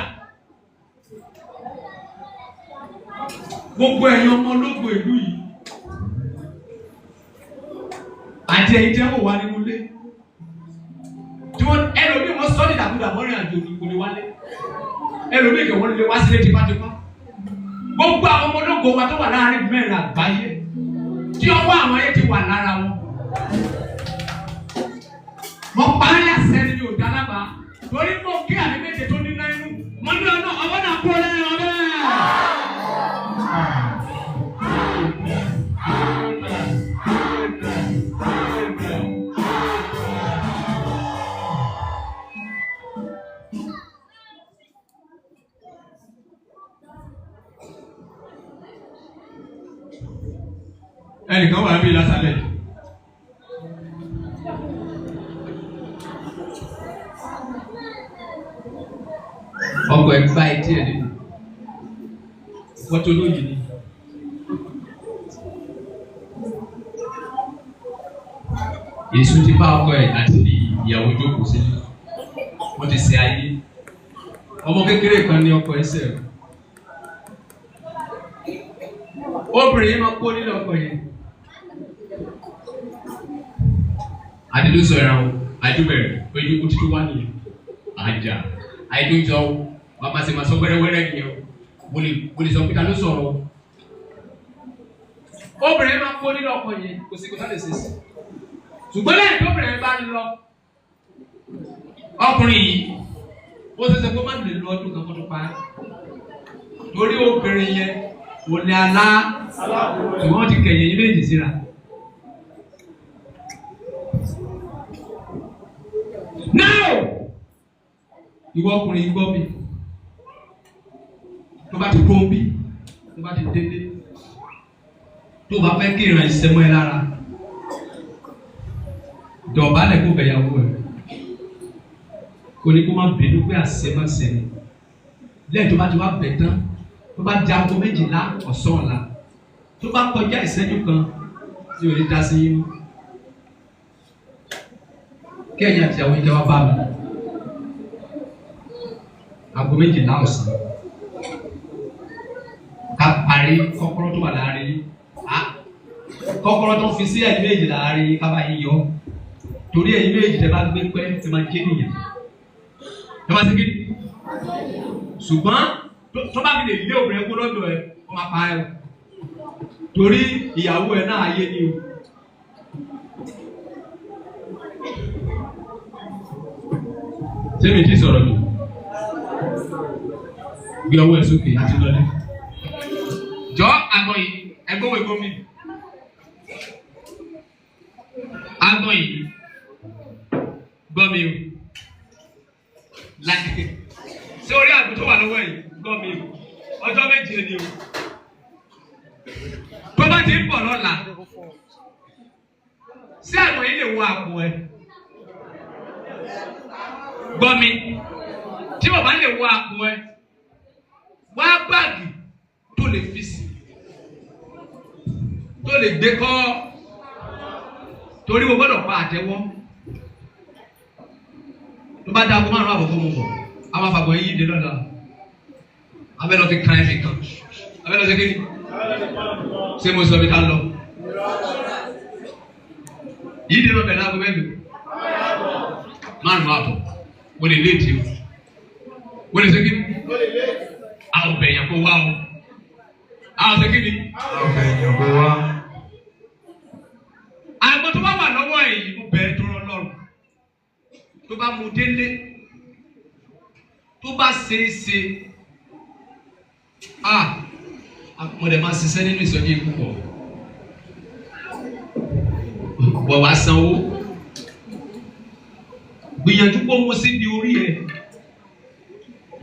Gbogbo ẹ̀yin ọmọ ológo ìlú yìí. Àti ẹ̀yin tí wọ́n wà nínú ilé. Tí wọ́n ẹlòmíì wọ́n sọ ní dàkúdà mọ́rin àjò ní kò lè wálé. Ẹlòmíì kẹ̀ wọ́n lè wá sílé tipátipá. Gbogbo àwọn ọmọ ológo wa tó wà láàrin mẹ́rin àgbáyé. Tí ọwọ́ àwọn ayé ti wà lára wọn. Wọ́n parí àṣẹ ní òdà lábàá. Torí mo kí àmì méje tó ní náà inú. Mo ní ọ̀nà ọwọ́ náà kú ọlẹ́yìn ọ̀rẹ́. Ẹnìkan wà bí lásàlẹ̀. Ọkọ̀ ẹ̀ bá etí ẹ̀ nínú. Fọ́tò lóyìn ni. Èso ti bá ọkọ̀ ẹ̀ àti ìyàwó jókòó sílẹ̀. Wọ́n ti ṣe ayé. Ọmọ kékeré kan ní ọkọ̀ ẹsẹ̀ rẹ̀. Obìnrin yẹn máa kó nílé ọkọ̀ yẹn. Adé sọ ẹran o, àdúbẹ̀rẹ̀ ojú kú títí wá nìyẹn. Àjà, àìdójọ́ o, màmá sì máa sọ wẹ́rẹ́wẹ́rẹ́ nìyẹn o. Mo lè sọ pé ta ló sọ̀rọ̀ o. Obìnrin máa kó nílé ọkọ̀ yẹn, kò sí kó sáré sí sí. Ṣùgbọ́n lẹ́yìn tó obìnrin bá ń lọ, ọkùnrin yìí, ó ṣe ṣe kó má lè lọ ọdún kan kó tó pa á. Torí obìnrin yẹn kò ní alá, ṣùgbọ́n wọ́n ti kẹ̀yìn yín méjì síra. Now, ìwọ ọkùnrin gbọ́ mi, tó bá ti kó bí, tó bá ti dédé, tó bá fẹ́ kí ìrìn ìṣẹ́mọ́ ẹ lára, dọ̀bálẹ̀ kó bẹ̀yàwó ẹ̀, kò ní kó má bínú pé àṣẹ má ṣẹlẹ̀, lẹ́yìn tó bá ti wá bẹ̀ tán, tó bá di aago 12 ọ̀sán ọ̀la, tó bá kọjá ìṣẹ́jú kan tí ò ní dá sí yín. Kẹ́yìn àti àwọn ìjọba bá mi. Aago 12 ọ̀sán. Ká parí kọ́kọ́rọ́ tó wà láàrin. Kọ́kọ́rọ́ tó fi sí ẹ̀yìn méjì láàrin ká bá yín yọ. Torí ẹ̀yìn méjì tẹ bá gbé pẹ́ tẹ máa jẹ́ nìyẹn. Tẹ máa ṣe kí? Ṣùgbọ́n tó bá fi lè lé obìnrin kó lọ́dọ̀ ẹ̀ wọ́n máa pa ẹ̀. Torí ìyàwó ẹ̀ náà ayé ni o. Sẹ́mi ti sọ̀rọ̀ mi. Gbé ọwọ́ ẹ̀ sókè àti lọlé. Jọ àgbọn yìí, ẹgbẹ́ wo ìgbómi? Àgbọn yìí, gbọ́ mi o. Láti ṣé orí àgbọn tó wà lọ́wọ́ yìí, gbọ́ mi o. Ọjọ́ méje ni o. Tó bá ti ń bọ̀ lọ́la. Sí àwọn yìí lè wọ àpò ẹ̀. Gbọ́ mi. Tí bàbá lè wọ àpò ẹ̀. Wá báàgì tó lè fi sí. Tó lè gbé kọ́. Torí wo gbọ́dọ̀ pa àtẹ́wọ́. Tó bá dá ago márùn-ún àbọ̀kọ́ mo bọ̀. Àwọn afàgbọ̀ yìí dé lọ́la. Abẹ́ lọ fi kan ẹ̀fì kan. Abẹ́ lọ sí kí ni? Ṣé mo sọ mi ká lọ? Yìí dé lọ bẹ̀rẹ̀ láago mélòó? Márùn-ún àbọ̀. Mo lè léètì o. Mo lè ṣe kí ni? Àwọn ọbẹ̀ yẹn kó wá o. Àwọn ṣe kí ni? Àwọn ọbẹ̀ yẹn kó wá. Àgbọn tó bá wà lọ́wọ́ èyí mo bẹ̀rẹ̀ tó rọ lọ́rùn. Tó bá mu délé. Tó bá ṣe é ṣe. Mo dẹ̀ máa ṣiṣẹ́ nínú ìsọjí púpọ̀. Wọ̀ wá sanwó. Gbìyànjú kó wọ́n sí ibi orí ẹ̀.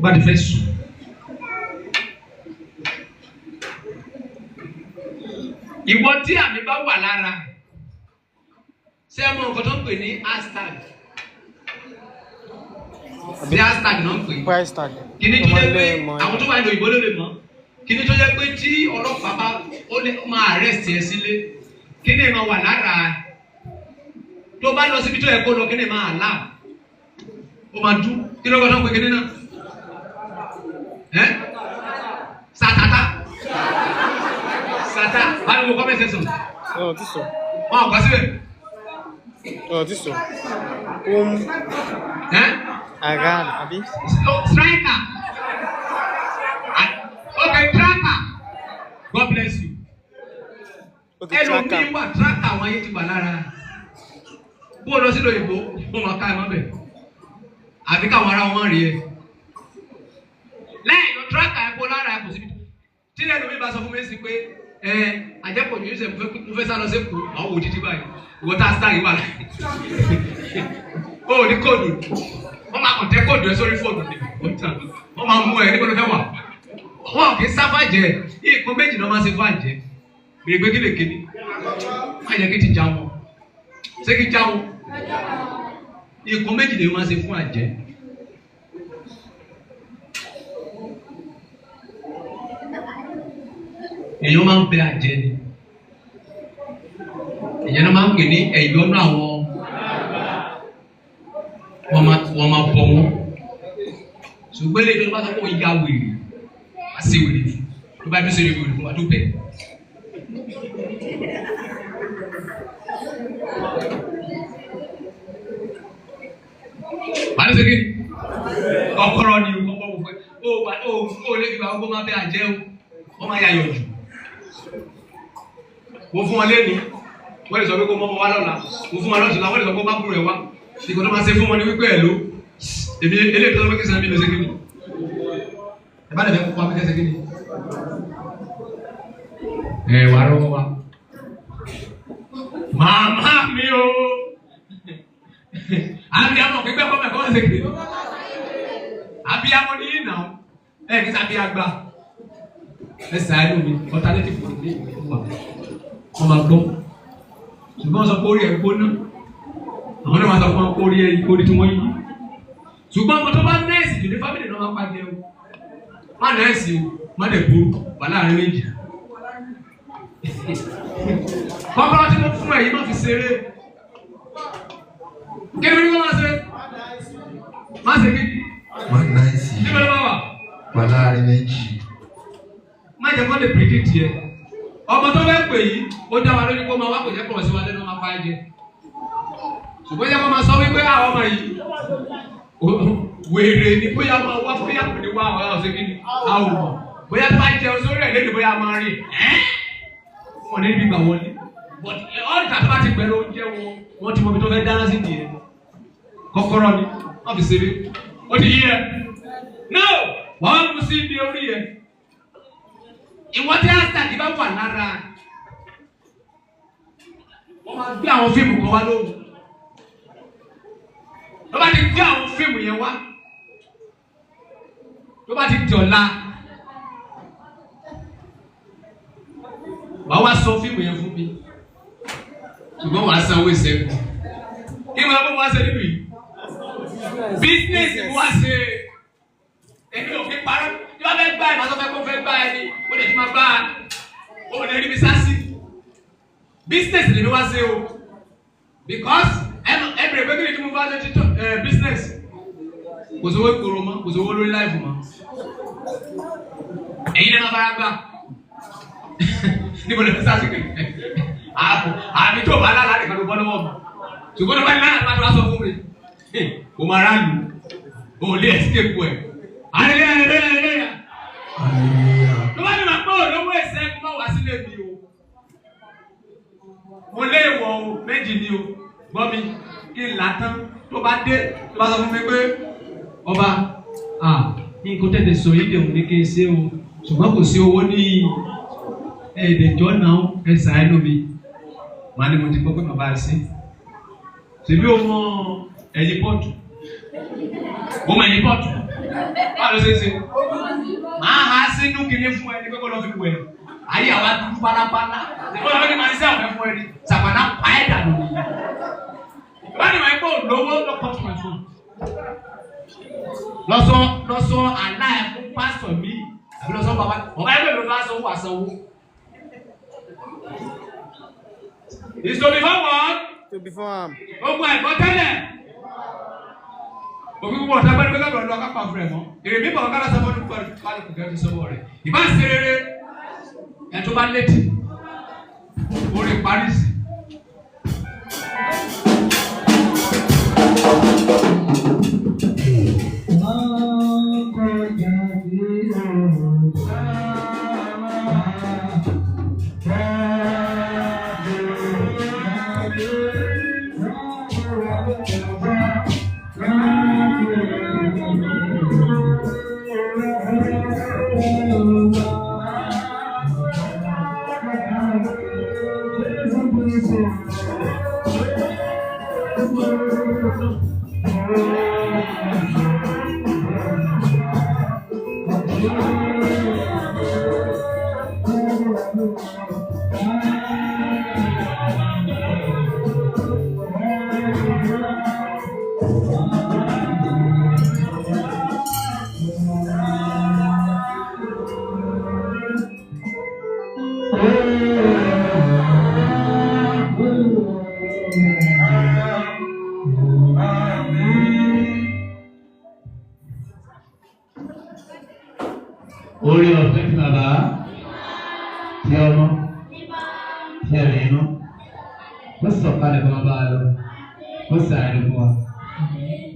Bá ti fẹ́ sùn. Ìwọ tí àmì bá wà lára. Ṣé ẹ mọ nǹkan tó ń pè ní hashtag? Bí hashtag náà ń pè. Hashtag. Kìíní tó jẹ́ pé àwọn tó bá ń lo ìbò ló lè mọ̀. Kìíní tó jẹ́ pé tí ọlọ́pàá bá ó lè máa arrest ẹ sílé. Kíni máa wà lára. Tó bá lọ síbi tó yẹ kó lọ kíni máa là. Ó máa dún. Kí ló gbọ́dọ̀ pé kíni náà? Sàtàtà. Sàtà. Báwo ni mo kọ́ bẹ́ẹ̀ sẹ́sùn? Ọ̀rọ̀ tí sọ. Wọ́n kọ́ síbẹ̀. Ọ̀rọ̀ tí sọ. Agan, àbí? Striker. Okay, tracker. God bless you. Okay, tracker. Ẹlòmíì wà tracker àwọn ayé ti wà lára. Bó lọ sí lóyìnbó, ó máa ká ẹ mọ́ bẹ̀. Àbí káwọn ará wọn rí ẹ. Lẹ́yìn lọ tracker ẹ kó lára ẹ kò síbi. Tí ẹlòmíì bá sọ fún mi sí pé àjẹpọ̀ yìí ṣe mo fẹ́ sá lọ sí Èkó, àwọn òjijì báyìí. Ìwọ tá a star yìí wà láyé. Ó ní kóòdù. Wọ́n máa kàn tẹ́ kóòdù ẹ sórí fóònù ni. Wọ́n máa mú ẹ níbo ló fẹ́ wà. Wọ́n kì í sá fàjẹ́. Ìkan méjì náà máa ṣe fàjẹ́. Gbèrègbè kílèkíní. Má jẹ́ kí ti já wọn. Ṣé kí já wọn? Ìkan méjì lè máa ṣe fún àjẹ́. Èèyàn máa ń bẹ àjẹ́ ni. Èèyàn náà máa ń pè ní ẹ̀yọ́nú àwọn wọ́n máa bọ̀ wọ́n. Ṣùgbọ́n ilé ìjọba sọ pé ó yá wèrè. Wá sí wèrè fún. Tó bá dúró sí wèrè fún wa tó bẹ̀. Wà ló ṣe kí? Kọ́kọ́rọ́ ni o, kọ́kọ́ wò fẹ́. Ó lè fi wá gbọ́ máa bẹ àjẹ́ o. Wọ́n máa yayọ̀ jù. Mo fún wọn léni. Wọ́n lè sọ pé kó mọ́ wá lọ́la. Mo fún wọn lọ́sùn láwọn lè sọ pé bá kúrò ẹ̀ wá. Ìkọ̀ tó máa ṣe fún wọn ní wípé ẹ̀ ló. Èmi eléyìí tó lọ pé kí sẹ́mi lọ sí kíni. Ẹ bá lè fẹ́ kó pa mí kẹ́sẹ̀ kíni. Wà á rọ́wọ́ wa. Màmá mi o. Abiyamọ pípẹ́ kọ́ mẹ́kọ́ ṣe kíni. Abiyamọ ni yìí nà ó. Kí sábí àgbà. Ẹ sàánú mi, alternative kò ní ìwé wà. Wọ́n máa gbọ́. Ṣùgbọ́n wọ́n sọ pé orí ẹ̀ gbóná. Àwọn náà máa sọ fún orí ẹ̀ orí tí wọ́n yí. Ṣùgbọ́n ọmọ tó bá nẹ́ẹ̀sì jù ní fámìlì náà máa pàdé o. Má nẹ́ẹ̀sì o, má dẹ̀ burú, wà láàrin méjì. Kọ́kọ́rọ́ tí mo fún ẹ̀ yìí má fi ṣeré. Kí ni wọ́n máa ṣe? Má ṣe kí? Má náìsì. Níbo ló máa wà? Wà láàrin méjì. Má jẹ́ kó lè predict yẹ. Ọmọ tó fẹ́ pè yìí, ó dá wa lórí kó máa wá kò jẹ́ pọ̀ sí wa lẹ́nu máa fa ẹ̀jẹ̀. Ṣùgbọ́n yẹ kó máa sọ wípé àwọn ọmọ yìí wèrè ni bóyá máa wá bóyá kò ní wá àwọn ọ̀sẹ̀ kí ni a ò mọ̀. Bóyá tó bá jẹun sórí ẹ̀ lẹ́nu bóyá máa rí. Wọ́n ní ibi gbà wọlé. But all that bá ti pẹ̀lú oúnjẹ wọn, wọ́n ti mọ ibi tó fẹ́ dáná sí nìyẹn. Kọ́kọ́rọ́ ni, wọ́n fi ṣeré. Ó ti yí ẹ. No! Wọ́n mú sí ibi orí ẹ. Ìwọ́n tí hashtag bá wà lára. Wọ́n máa gbé àwọn fíìmù kan wá lóhùn. Tó bá ti gbé àwọn fíìmù yẹn wá. Tó bá ti dọ̀la. wàá wá sọ fíìmù yẹn fún mi ṣùgbọ́n wàá sanwó ìṣẹ́gun kí wọ́n bá wá ṣe nínú yìí bísínẹ́sì wá ṣe èmi ò fi parọ́ tí wọ́n fẹ́ gbá ẹ̀ máa sọ fẹ́ kó fẹ́ gbá ẹ ní ó lè fi máa gbá ó lè rí mi sásì bísínẹ́sì lè mi wá ṣe o because ẹ bèrè pé kí ni tí mo bá ṣe títọ́ bísínẹ́sì kò sówó ìkòrò mọ́ kò sówó lórí láìfù mọ́ ẹ̀yin náà bára gbà níbo lè fi sásì kiri àbí tó bá lálàá nìkan ló bọ́ lọ́wọ́ mi ṣùgbọ́n tó bá ní lálàá tó bá sọ fún mi kò máa ráàlú o lè escape ẹ̀ àlelẹ́yà tó bá ní ma pé olówó ẹ̀sẹ̀ kó má wá sílé mi o mo lé ìwọ̀ o méjì ni o gbọ́ mi kí n là tán tó bá dé tó bá sọ fún mi pé ọba nǹkan tètè sọ yìí dẹ̀hùn ní kí n ṣe o ṣùgbọ́n kò sí owó ní ẹ̀ẹ́dẹ̀jọ́ náà ẹ̀sà ẹnu mi màá ní mo ti gbọ́ pé bàbá rẹ̀ sí ṣèbí o mọ ẹ̀yìn pọ́ọ̀tù o mọ ẹ̀yìn pọ́ọ̀tù báwo ló ṣe ṣe máa ha sínú kìíní fún ẹni pé kó lọ fi wẹ̀ ayé àwa dúdú pálápálá ìfọwọ́ lọ́dún máa ń ṣe àwọn ẹ̀fọ́ ẹni ṣàpàdà pa ẹ̀ dànù báyìí máa ń gbọ́ lówó lọ́pọ̀tù rẹ̀ fún lọ́sọ àlá ẹ̀ fún pásítọ̀ mi àbí lọ́sọ bàbá ọ̀gá ẹgbẹ́ ló bá sanwó àsanwó. Is to be forward. To be firm. Ogun ẹ̀kọ́ tẹ́lẹ̀. Òbí gbogbo ọ̀tá bá ní pẹ́lú ọ̀dọ́ akápá fún ẹ̀ mọ́. Èrè mi bọ̀ kára sábọ́ nípa kálukú kẹ́kẹ́ sọ́wọ́ rẹ̀. Ìbá ṣe rere ẹ̀ tó bá létí. Orin Paris. Orí ọ̀fẹ́ ti bàbá tí ọmọ tí ẹ̀mí inú ó sọ̀kalẹ̀ fún ọba lọ ó sàárè fún wa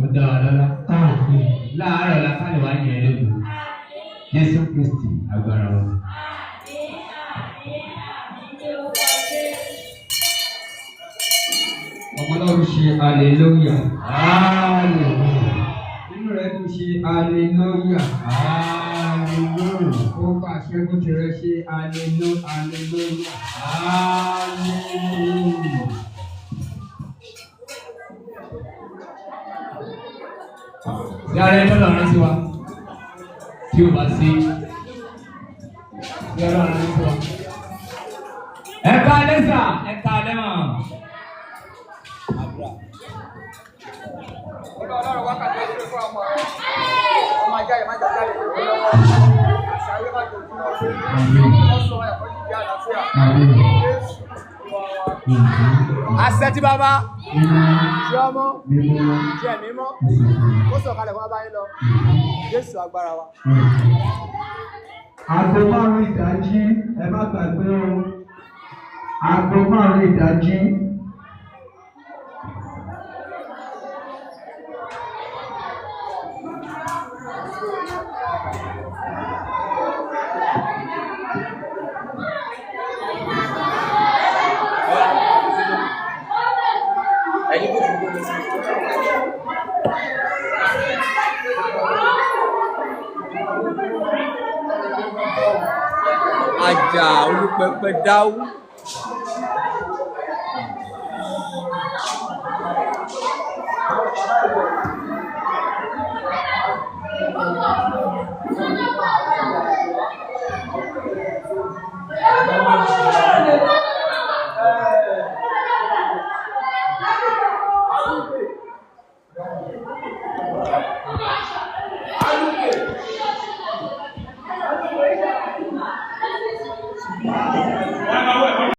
ó dá wa lọ́lá láàárọ̀ làkàlẹ̀ wá yẹn lóògùn Jésù Kristi agbára wa. Ọmọ náà ṣe hallelujah. Hallelujah. Inú rẹ̀ tún ṣe hallelujah. Hallelujah. Ó pàṣẹ kó tirẹ̀ ṣe hallelujah. Hallelujah. Tí ara ẹni lọ́nà rántí wa, tí o bá sí, tí ara rántí wa. Ẹ ká lẹ́sà, ẹ ká lẹ́mọ̀. Ọlọ́run wákàtí ó ṣe fún ọmọ rẹ̀. Ọmọ ajá yìí má jà jáde lórí lọ́wọ́. Àṣà ayé má jò fún ọdún. Wọ́n sọ ẹ̀kọ́ jíjẹ àlàáfíà. Àṣẹ tí bàbá, tí ọmọ, tí ẹ̀mí mọ́, ó sọ̀kalẹ̀ fún abáyé lọ. Jésù agbára wa. Aago 5 ìdájí, ẹ má gbàgbé o. Aago 5 ìdájí. Àjà olùpẹpẹ dáwú.